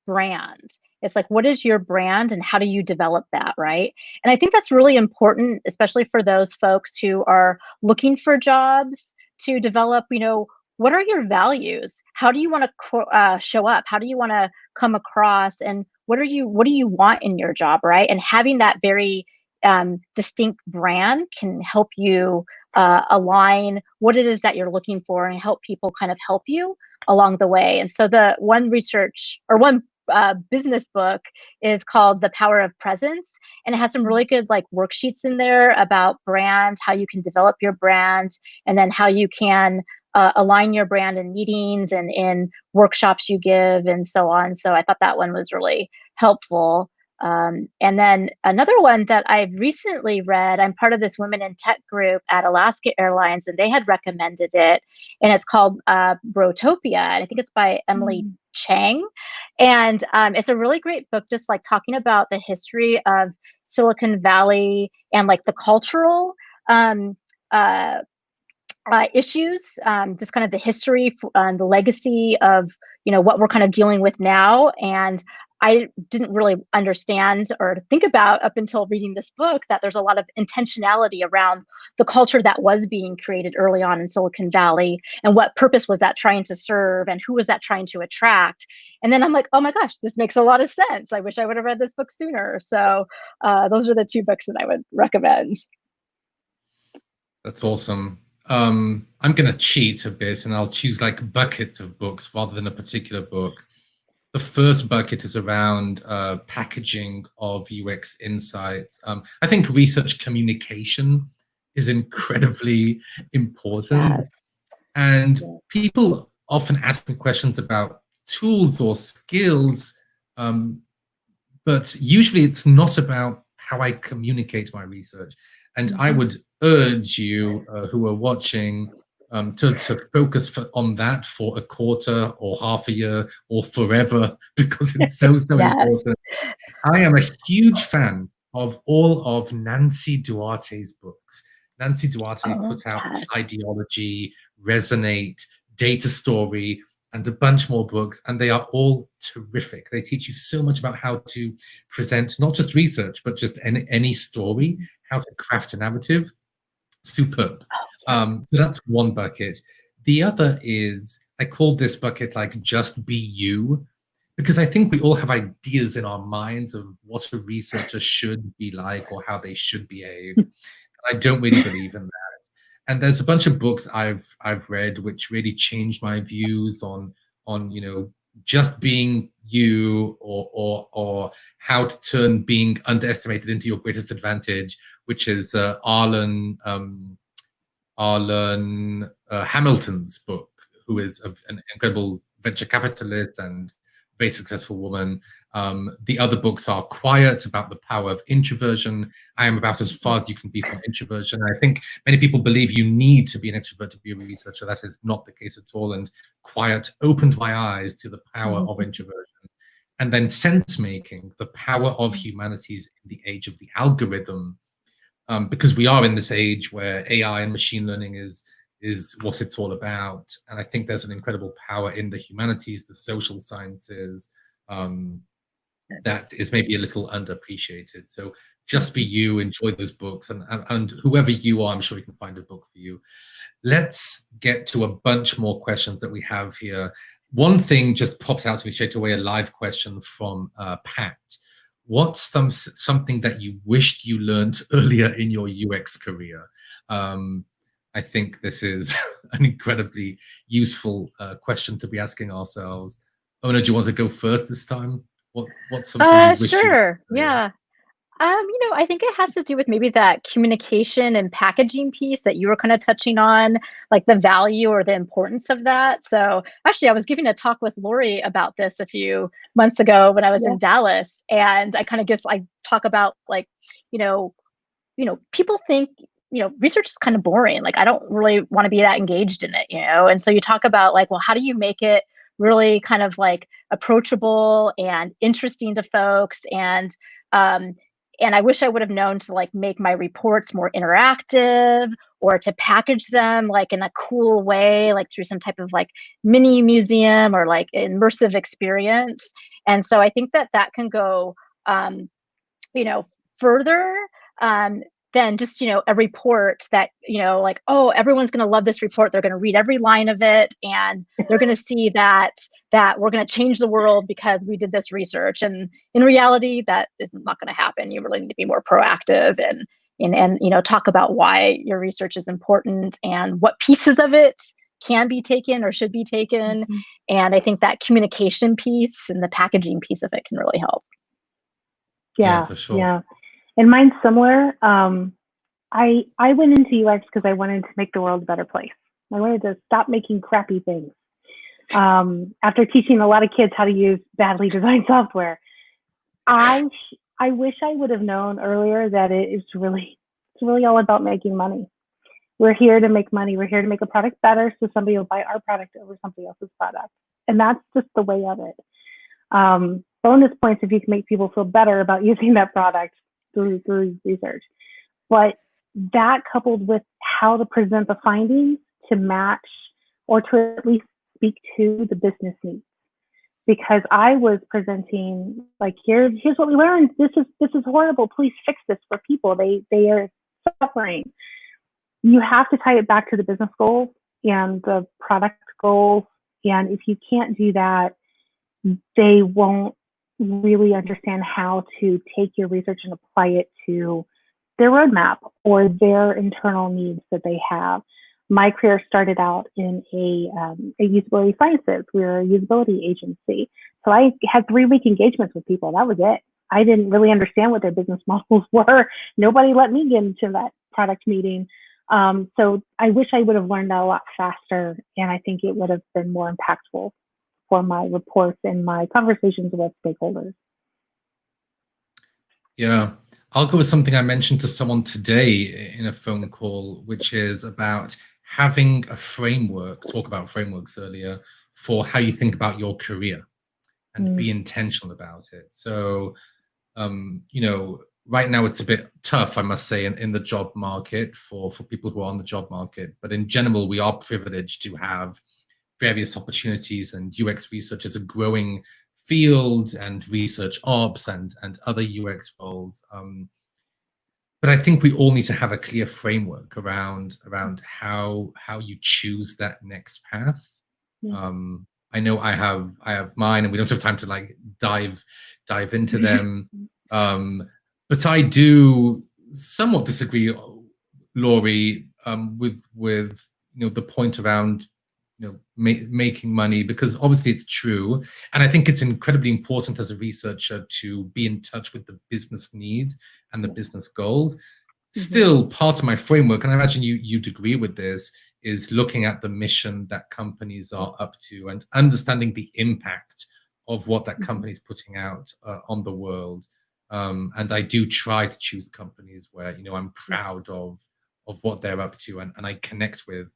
brand. It's like, what is your brand and how do you develop that, right? And I think that's really important, especially for those folks who are looking for jobs, to develop, you know, what are your values? How do you want to show up? How do you want to come across? And what do you want in your job, right? And having that very distinct brand can help you align what it is that you're looking for and help people kind of help you along the way. And so the one business book is called The Power of Presence. And it has some really good like worksheets in there about brand, how you can develop your brand, and then how you can align your brand in meetings and in workshops you give and so on. So I thought that one was really helpful. And then another one that I've recently read, I'm part of this Women in Tech group at Alaska Airlines, and they had recommended it, and it's called Brotopia, and I think it's by Emily Chang. And it's a really great book, just like talking about the history of Silicon Valley and like the cultural issues, just kind of the history, the legacy of, you know, what we're kind of dealing with now. And I didn't really understand or think about up until reading this book that there's a lot of intentionality around the culture that was being created early on in Silicon Valley, and what purpose was that trying to serve, and who was that trying to attract. And then I'm like, oh my gosh, this makes a lot of sense. I wish I would have read this book sooner. So those are the two books that I would recommend. That's awesome. I'm going to cheat a bit and I'll choose like buckets of books rather than a particular book. The first bucket is around packaging of UX insights. I think research communication is incredibly important. Yes. And people often ask me questions about tools or skills, but usually it's not about how I communicate my research. And I would urge you who are watching to focus on that for a quarter or half a year or forever, because it's so Yes. important. I am a huge fan of all of Nancy Duarte's books. Nancy Duarte put out Yes. Ideology, Resonate, Data Story, and a bunch more books, and they are all terrific. They teach you so much about how to present not just research, but just any story, how to craft a narrative. Superb. So that's one bucket. The other is, I call this bucket like just be you, because I think we all have ideas in our minds of what a researcher should be like or how they should behave. I don't really believe in that. And there's a bunch of books I've read which really changed my views on just being you, or how to turn being underestimated into your greatest advantage, which is Arlen Hamilton's book, who is an incredible venture capitalist and very successful woman. The other books are Quiet, about the power of introversion. I am about as far as you can be from introversion. I think many people believe you need to be an extrovert to be a researcher. That is not the case at all. And Quiet opened my eyes to the power of introversion. And then Sense Making, the power of humanities in the age of the algorithm. Because we are in this age where AI and machine learning is what it's all about. And I think there's an incredible power in the humanities, the social sciences, that is maybe a little underappreciated. So just be you, enjoy those books, and whoever you are, I'm sure you can find a book for you. Let's get to a bunch more questions that we have here. One thing just popped out to me straight away, a live question from Pat. What's something that you wished you learned earlier in your UX career? I think this is an incredibly useful question to be asking ourselves. Ona, do you want to go first this time? What's something you wish Sure. you Yeah. I think it has to do with maybe that communication and packaging piece that you were kind of touching on, like the value or the importance of that. So actually, I was giving a talk with Lorie about this a few months ago when I was in Dallas, and I kind of just like talk about like, people think research is kind of boring. Like I don't really want to be that engaged in it, And so you talk about like, well, how do you make it really kind of like approachable and interesting to folks, and I wish I would have known to like make my reports more interactive or to package them like in a cool way, like through some type of like mini museum or like immersive experience. And so I think that can go, further than just, a report that, like, oh, everyone's going to love this report. They're going to read every line of it, and they're going to see that we're going to change the world because we did this research. And in reality, that is not going to happen. You really need to be more proactive and talk about why your research is important and what pieces of it can be taken or should be taken. And I think that communication piece and the packaging piece of it can really help. Yeah, for sure. Yeah. And mine's similar. I went into UX because I wanted to make the world a better place. I wanted to stop making crappy things. After teaching a lot of kids how to use badly designed software, I wish I would have known earlier that it's really all about making money. We're here to make money. We're here to make a product better so somebody will buy our product over somebody else's product. And that's just the way of it. Bonus points if you can make people feel better about using that product through research. But that coupled with how to present the findings to match or to at least speak to the business needs. Because I was presenting like, here's what we learned. This is horrible. Please fix this for people. They are suffering. You have to tie it back to the business goals and the product goals. And if you can't do that, they won't really understand how to take your research and apply it to their roadmap or their internal needs that they have. My career started out in a usability sciences. We were a usability agency. So I had 3-week engagements with people. That was it. I didn't really understand what their business models were. Nobody let me get into that product meeting. So I wish I would have learned that a lot faster. And I think it would have been more impactful for my reports and my conversations with stakeholders. Yeah, I'll go with something I mentioned to someone today in a phone call, which is about having a framework, talk about frameworks earlier, for how you think about your career and be intentional about it. So, you know, right now it's a bit tough, I must say, in the job market for people who are on the job market. But in general, we are privileged to have various opportunities, and UX research is a growing field, and research ops and other UX roles. But I think we all need to have a clear framework around how you choose that next path. I know I have mine, and we don't have time to like dive into them. But I do somewhat disagree, Lorie, with you know, the point around, you know, making money, because obviously it's true, and I think it's incredibly important as a researcher to be in touch with the business needs and the business goals. Still, part of my framework, and I imagine you'd agree with this, is looking at the mission that companies are up to and understanding the impact of what that company is putting out on the world. And I do try to choose companies where, you know, I'm proud of what they're up to, and I connect with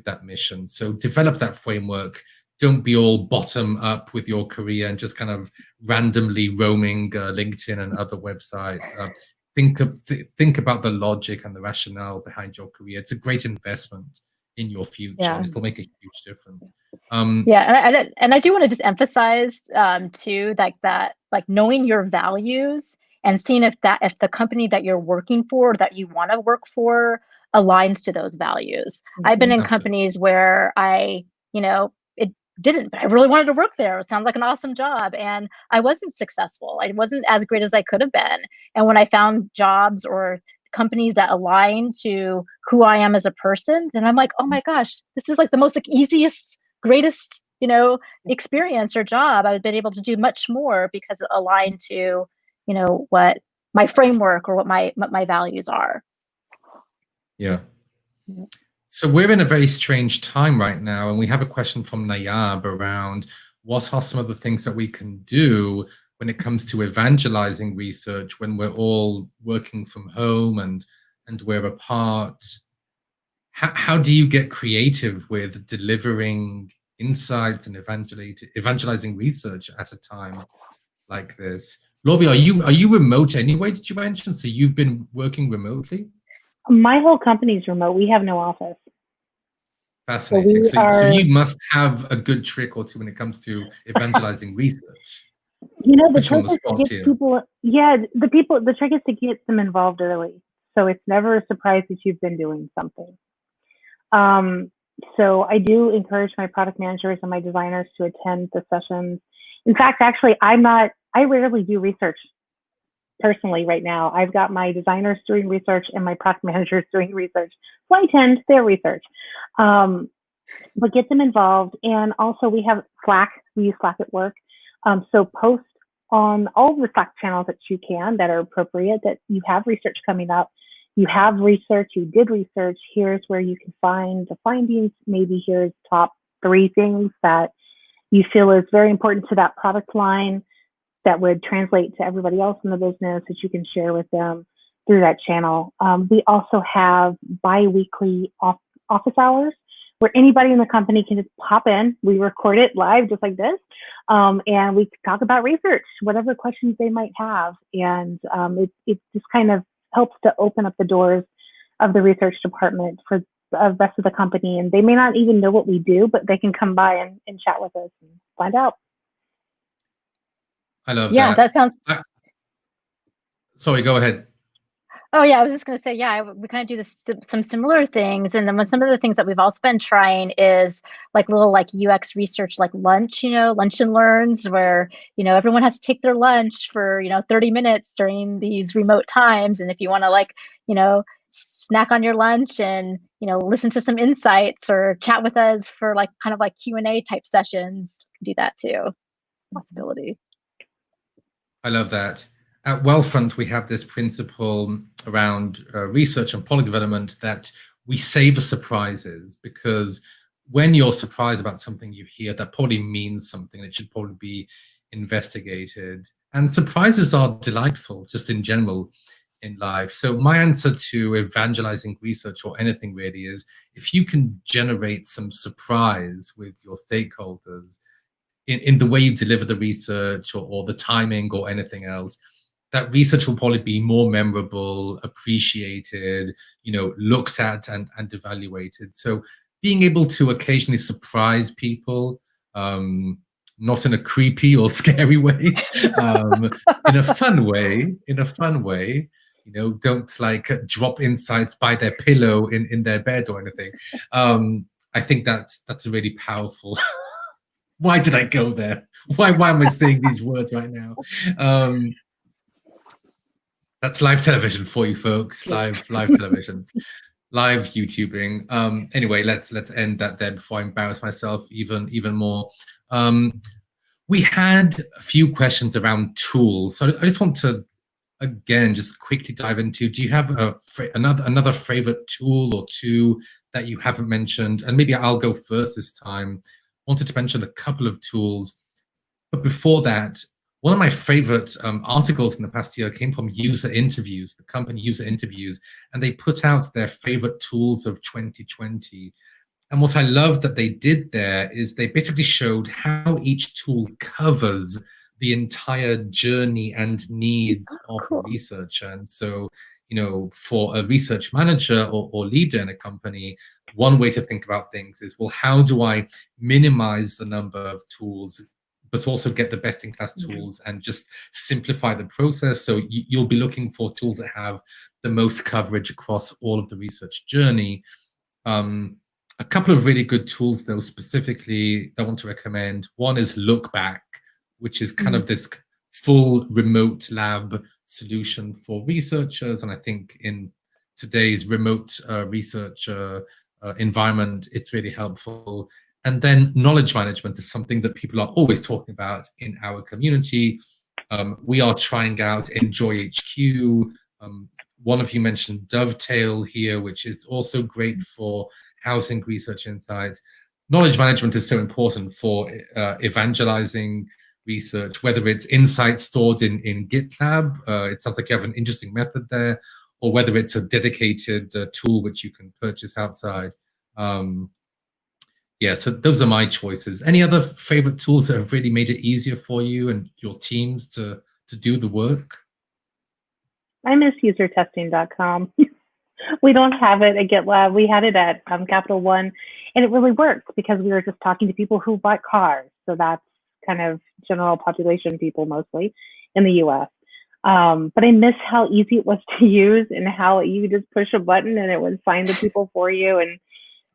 that mission. So develop that framework. Don't be all bottom up with your career and just kind of randomly roaming LinkedIn and other websites. Think about the logic and the rationale behind your career. It's a great investment in your future, and it'll make a huge difference. And I do want to just emphasize too, that like knowing your values and seeing if the company that you're working for, that you want to work for, aligns to those values. I've been in companies where it didn't, but I really wanted to work there. It sounded like an awesome job, and I wasn't successful. I wasn't as great as I could have been. And when I found jobs or companies that align to who I am as a person, then I'm like, oh my gosh, this is like the most easiest, greatest, you know, experience or job. I've been able to do much more because it aligned to, you know, what my framework or what my values are. Yeah. So we're in a very strange time right now, and we have a question from Nayab around what are some of the things that we can do when it comes to evangelizing research when we're all working from home and we're apart. How do you get creative with delivering insights and evangelizing research at a time like this? Lorie, are you remote anyway, did you mention? So you've been working remotely? My whole company's remote. We have no office. Fascinating. So you must have a good trick or two when it comes to evangelizing research. You know, the trick is to get people. Yeah, the trick is to get them involved early. So it's never a surprise that you've been doing something. So I do encourage my product managers and my designers to attend the sessions. In fact, actually, I rarely do research personally right now. I've got my designers doing research and my product managers doing research. So I attend their research. But get them involved. And also we have Slack. We use Slack at work. So post on all the Slack channels that you can that are appropriate, that you have research coming up. You have research, you did research, here's where you can find the findings. Maybe here's top 3 things that you feel is very important to that product line that would translate to everybody else in the business that you can share with them through that channel. We also have bi-weekly office hours where anybody in the company can just pop in. We record it live just like this, and we talk about research, whatever questions they might have. And it just kind of helps to open up the doors of the research department for the rest of the company. And they may not even know what we do, but they can come by and chat with us and find out. I love that. Yeah, that sounds... Sorry, go ahead. Oh yeah, I was just going to say, yeah, we kind of do some similar things. And then some of the things that we've also been trying is like little like UX research, like lunch, lunch and learns, where, everyone has to take their lunch for, 30 minutes during these remote times. And if you want to like, snack on your lunch and, listen to some insights or chat with us for like kind of like Q&A type sessions, do that too. Possibility. I love that. At Wellfront, we have this principle around research and product development that we savor surprises, because when you're surprised about something you hear, that probably means something. It should probably be investigated. And surprises are delightful, just in general, in life. So my answer to evangelizing research, or anything really, is if you can generate some surprise with your stakeholders in the way you deliver the research, or the timing, or anything else, that research will probably be more memorable, appreciated, looked at and evaluated. So being able to occasionally surprise people, not in a creepy or scary way, in a fun way, don't like drop insights by their pillow in their bed or anything. I think that's a really powerful. Why did I go there? Why am I saying these words right now? That's live television for you folks. Live television, live YouTubing. Anyway, let's end that there before I embarrass myself even more. We had a few questions around tools, so I just want to again just quickly dive into. Do you have another favorite tool or two that you haven't mentioned? And maybe I'll go first this time. Wanted to mention a couple of tools, but before that, one of my favorite articles in the past year came from user interviews, the company user interviews, and they put out their favorite tools of 2020. And what I love that they did there is they basically showed how each tool covers the entire journey and needs of a researcher. And so, for a research manager or leader in a company, one way to think about things is, well, how do I minimize the number of tools, but also get the best-in-class tools and just simplify the process? So you'll be looking for tools that have the most coverage across all of the research journey. A couple of really good tools, though, specifically I want to recommend. One is Look Back, which is kind of this full remote lab solution for researchers. And I think in today's remote research environment, it's really helpful. And then knowledge management is something that people are always talking about in our community. We are trying out Enjoy HQ. One of you mentioned Dovetail here, which is also great for housing research insights. Knowledge management is so important for evangelizing research, whether it's insights stored in Gitlab, it sounds like you have an interesting method there, or whether it's a dedicated tool which you can purchase outside. Yeah, so those are my choices. Any other favorite tools that have really made it easier for you and your teams to do the work? I miss usertesting.com. We don't have it at GitLab. We had it at Capital One, and it really worked because we were just talking to people who bought cars. So that's kind of general population people mostly in the US. But I miss how easy it was to use, and how you could just push a button and it would find the people for you, and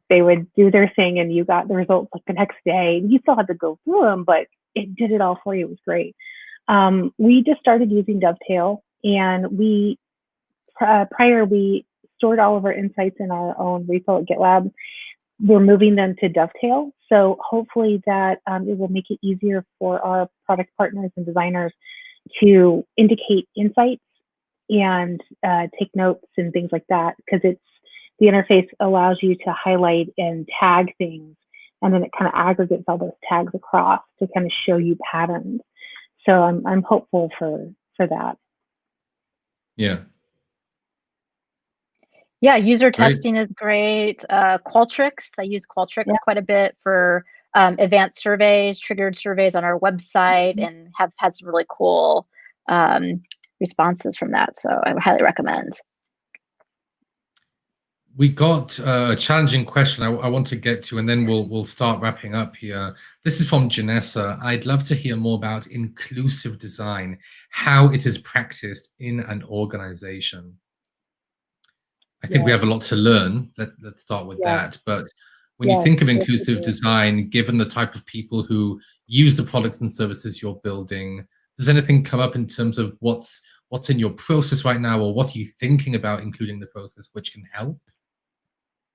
they would do their thing and you got the results like the next day. You still had to go through them, but it did it all for you. It was great. We just started using Dovetail, and we stored all of our insights in our own repo at GitLab. We're moving them to Dovetail. So hopefully that it will make it easier for our product partners and designers to indicate insights and take notes and things like that, because the interface allows you to highlight and tag things, and then it kind of aggregates all those tags across to kind of show you patterns. So I'm hopeful for that. Yeah. Yeah, user testing is great. Qualtrics, I use Qualtrics quite a bit for advanced surveys, triggered surveys on our website, and have had some really cool responses from that. So I highly recommend. We got a challenging question I want to get to, and then we'll start wrapping up here. This is from Janessa. I'd love to hear more about inclusive design, how it is practiced in an organization. I think we have a lot to learn. Let's start with that. But when you think of inclusive design, given the type of people who use the products and services you're building, does anything come up in terms of what's in your process right now, or what are you thinking about including the process which can help?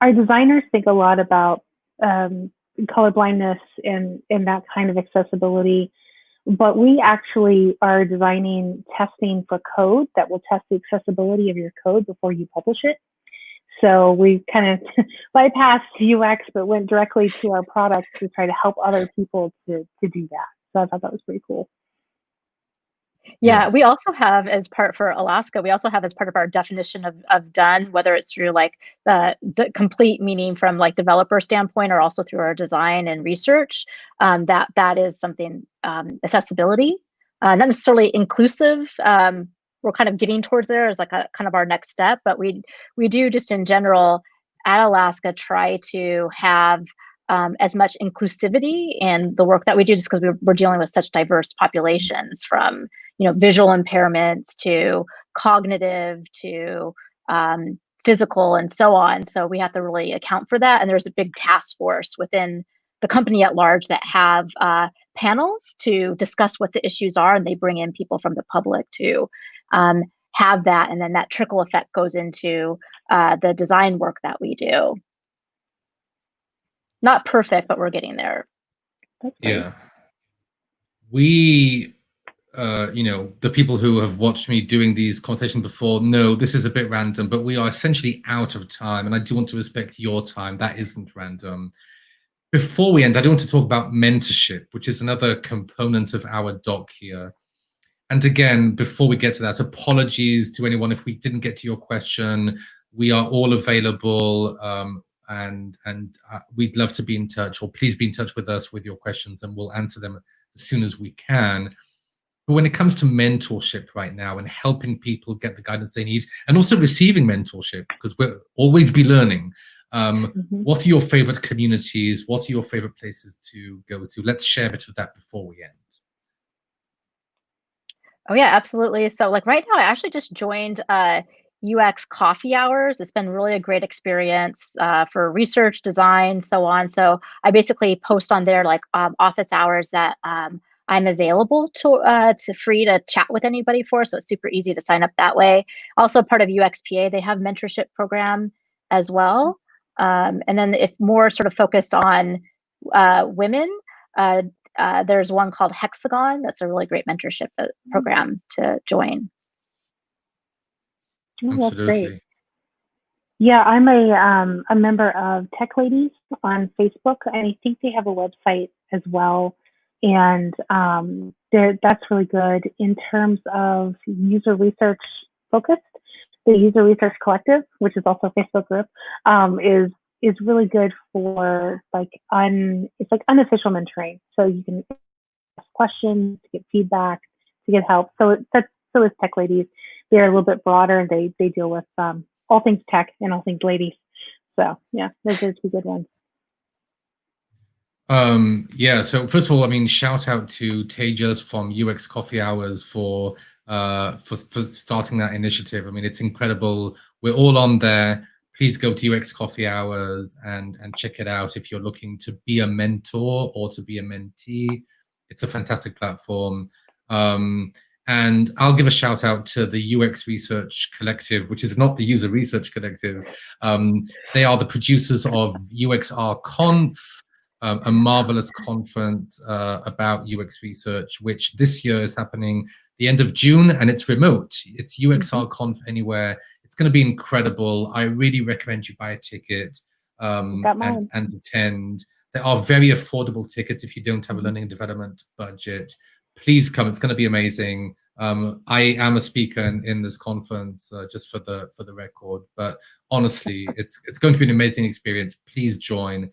our designers think a lot about colorblindness and that kind of accessibility, but we actually are designing testing for code that will test the accessibility of your code before you publish it. So we kind of bypassed UX, but went directly to our products to try to help other people to do that. So I thought that was pretty cool. Yeah, we also have as part for Alaska, we also have as part of our definition of done, whether it's through like the complete meaning from like developer standpoint or also through our design and research, that is something, accessibility, not necessarily inclusive. We're kind of getting towards there as like a kind of our next step, but we do just in general at Alaska try to have as much inclusivity in the work that we do, just because we're dealing with such diverse populations, from visual impairments to cognitive to physical and so on. So we have to really account for that. And there's a big task force within the company at large that have panels to discuss what the issues are, and they bring in people from the public to have that, and then that trickle effect goes into the design work that we do. Not perfect, but we're getting there. Yeah. We, the people who have watched me doing these conversations before know this is a bit random, but we are essentially out of time, and I do want to respect your time. That isn't random. Before we end, I do want to talk about mentorship, which is another component of our doc here. And again, before we get to that, apologies to anyone if we didn't get to your question. We are all available, and we'd love to be in touch, or please be in touch with us with your questions, and we'll answer them as soon as we can. But when it comes to mentorship right now and helping people get the guidance they need, and also receiving mentorship, because we'll always be learning, what are your favorite communities? What are your favorite places to go to? Let's share a bit of that before we end. Oh yeah, absolutely. So like right now, I actually just joined UX coffee hours. It's been really a great experience for research, design, so on. So I basically post on there like office hours that I'm available to free to chat with anybody for. So it's super easy to sign up that way. Also part of UXPA, they have mentorship program as well. And then if more sort of focused on women, there's one called Hexagon. That's a really great mentorship program to join. Oh, that's Absolutely. great. Yeah, I'm a member of Tech Ladies on Facebook, and I think they have a website as well. And that's really good in terms of user research focused. The User Research Collective, which is also a Facebook group, is really good for it's like unofficial mentoring. So you can ask questions, to get feedback, to get help. So so is Tech Ladies. They're a little bit broader. They deal with all things tech and all things ladies. So yeah, those are two good ones. Yeah, so first of all, I mean, shout out to Tejas from UX Coffee Hours for starting that initiative. I mean, it's incredible. We're all on there. Please go to UX Coffee Hours and check it out if you're looking to be a mentor or to be a mentee. It's a fantastic platform. And I'll give a shout out to the UX Research Collective, which is not the User Research Collective. They are the producers of UXR Conf, a marvelous conference about UX research, which this year is happening the end of June, and it's remote. It's UXR Conf Anywhere. It's going to be incredible. I really recommend you buy a ticket and attend. There are very affordable tickets if you don't have a learning and development budget. Please come. It's going to be amazing. I am a speaker in this conference, just for the record. But honestly, it's going to be an amazing experience. Please join.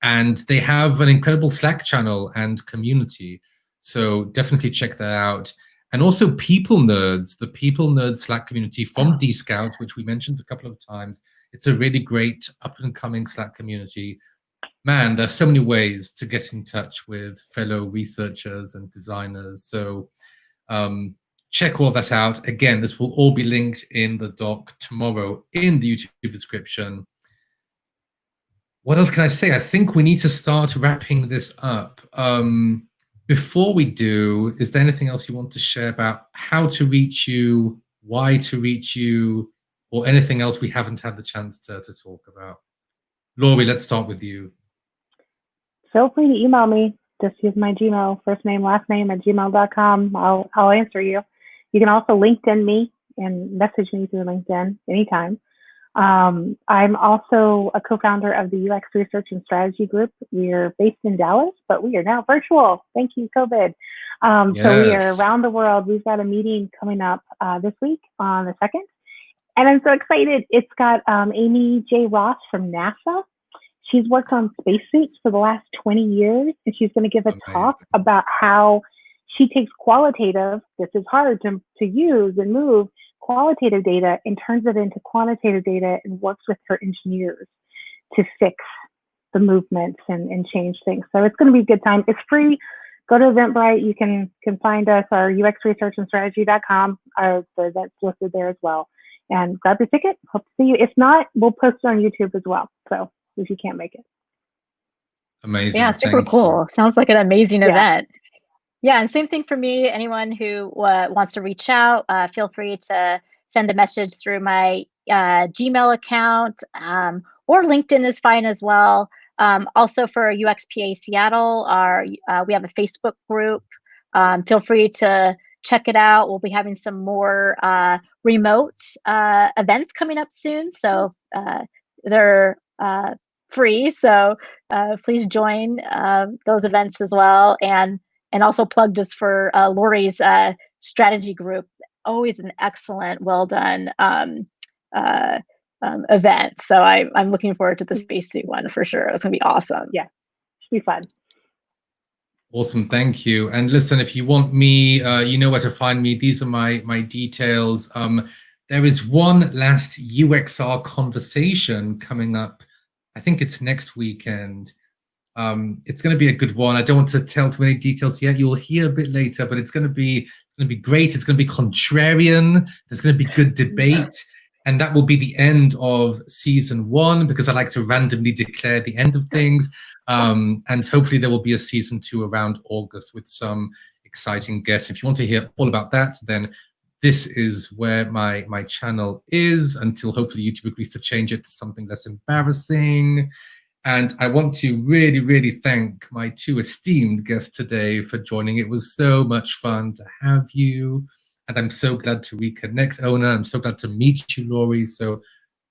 And they have an incredible Slack channel and community. So definitely check that out. And also People Nerds, the People Nerds Slack community from D-Scout, which we mentioned a couple of times. It's a really great up-and-coming Slack community. Man, there's so many ways to get in touch with fellow researchers and designers. So check all that out. Again, this will all be linked in the doc tomorrow in the YouTube description. What else can I say? I think we need to start wrapping this up. Before we do, is there anything else you want to share about how to reach you, why to reach you, or anything else we haven't had the chance to talk about? Lorie, let's start with you. Feel free to email me. Just use my Gmail, first name, last name at gmail.com. I'll answer you. You can also LinkedIn me and message me through LinkedIn anytime. I'm also a co-founder of the UX Research and Strategy Group. We're based in Dallas, but we are now virtual. Thank you, COVID. So we are around the world. We've got a meeting coming up this week on the 2nd. And I'm so excited. It's got Amy J. Ross from NASA. She's worked on spacesuits for the last 20 years, and she's going to give a talk about how she takes qualitative, this is hard to use and move, qualitative data and turns it into quantitative data and works with her engineers to fix the movements and change things. So it's going to be a good time. It's free. Go to Eventbrite. You can find us, our uxresearchandstrategy.com. The event's listed there as well. And grab your ticket. Hope to see you. If not, we'll post it on YouTube as well. So if you can't make it. Amazing. Yeah, super cool. Sounds like an amazing event. Yeah, and same thing for me. Anyone who wants to reach out, feel free to send a message through my Gmail account, or LinkedIn is fine as well. Also for UXPA Seattle, we have a Facebook group. Feel free to check it out. We'll be having some more remote events coming up soon. So they're free. So please join those events as well. And also plug just for Lorie's strategy group. Always an excellent, well done event. So I'm looking forward to the spacesuit one for sure. It's gonna be awesome. Yeah, should be fun. Awesome, thank you. And listen, if you want me, you know where to find me. These are my details. There is one last UXR conversation coming up. I think it's next weekend. It's going to be a good one. I don't want to tell too many details yet. You'll hear a bit later, but it's going to be great. It's going to be contrarian. There's going to be good debate. And that will be the end of season 1, because I like to randomly declare the end of things. And hopefully there will be a season 2 around August with some exciting guests. If you want to hear all about that, then this is where my channel is, until hopefully YouTube agrees to change it to something less embarrassing. And I want to really, really thank my 2 esteemed guests today for joining. It was so much fun to have you. And I'm so glad to reconnect, Ona. I'm so glad to meet you, Lorie. So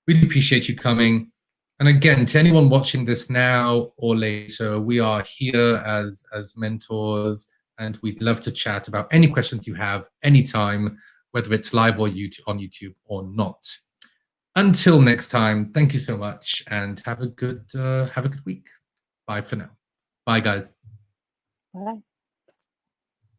really appreciate you coming. And again, to anyone watching this now or later, we are here as mentors, and we'd love to chat about any questions you have anytime, whether it's live or on YouTube or not. Until next time, thank you so much, and have a good week. Bye for now. Bye, guys. Bye.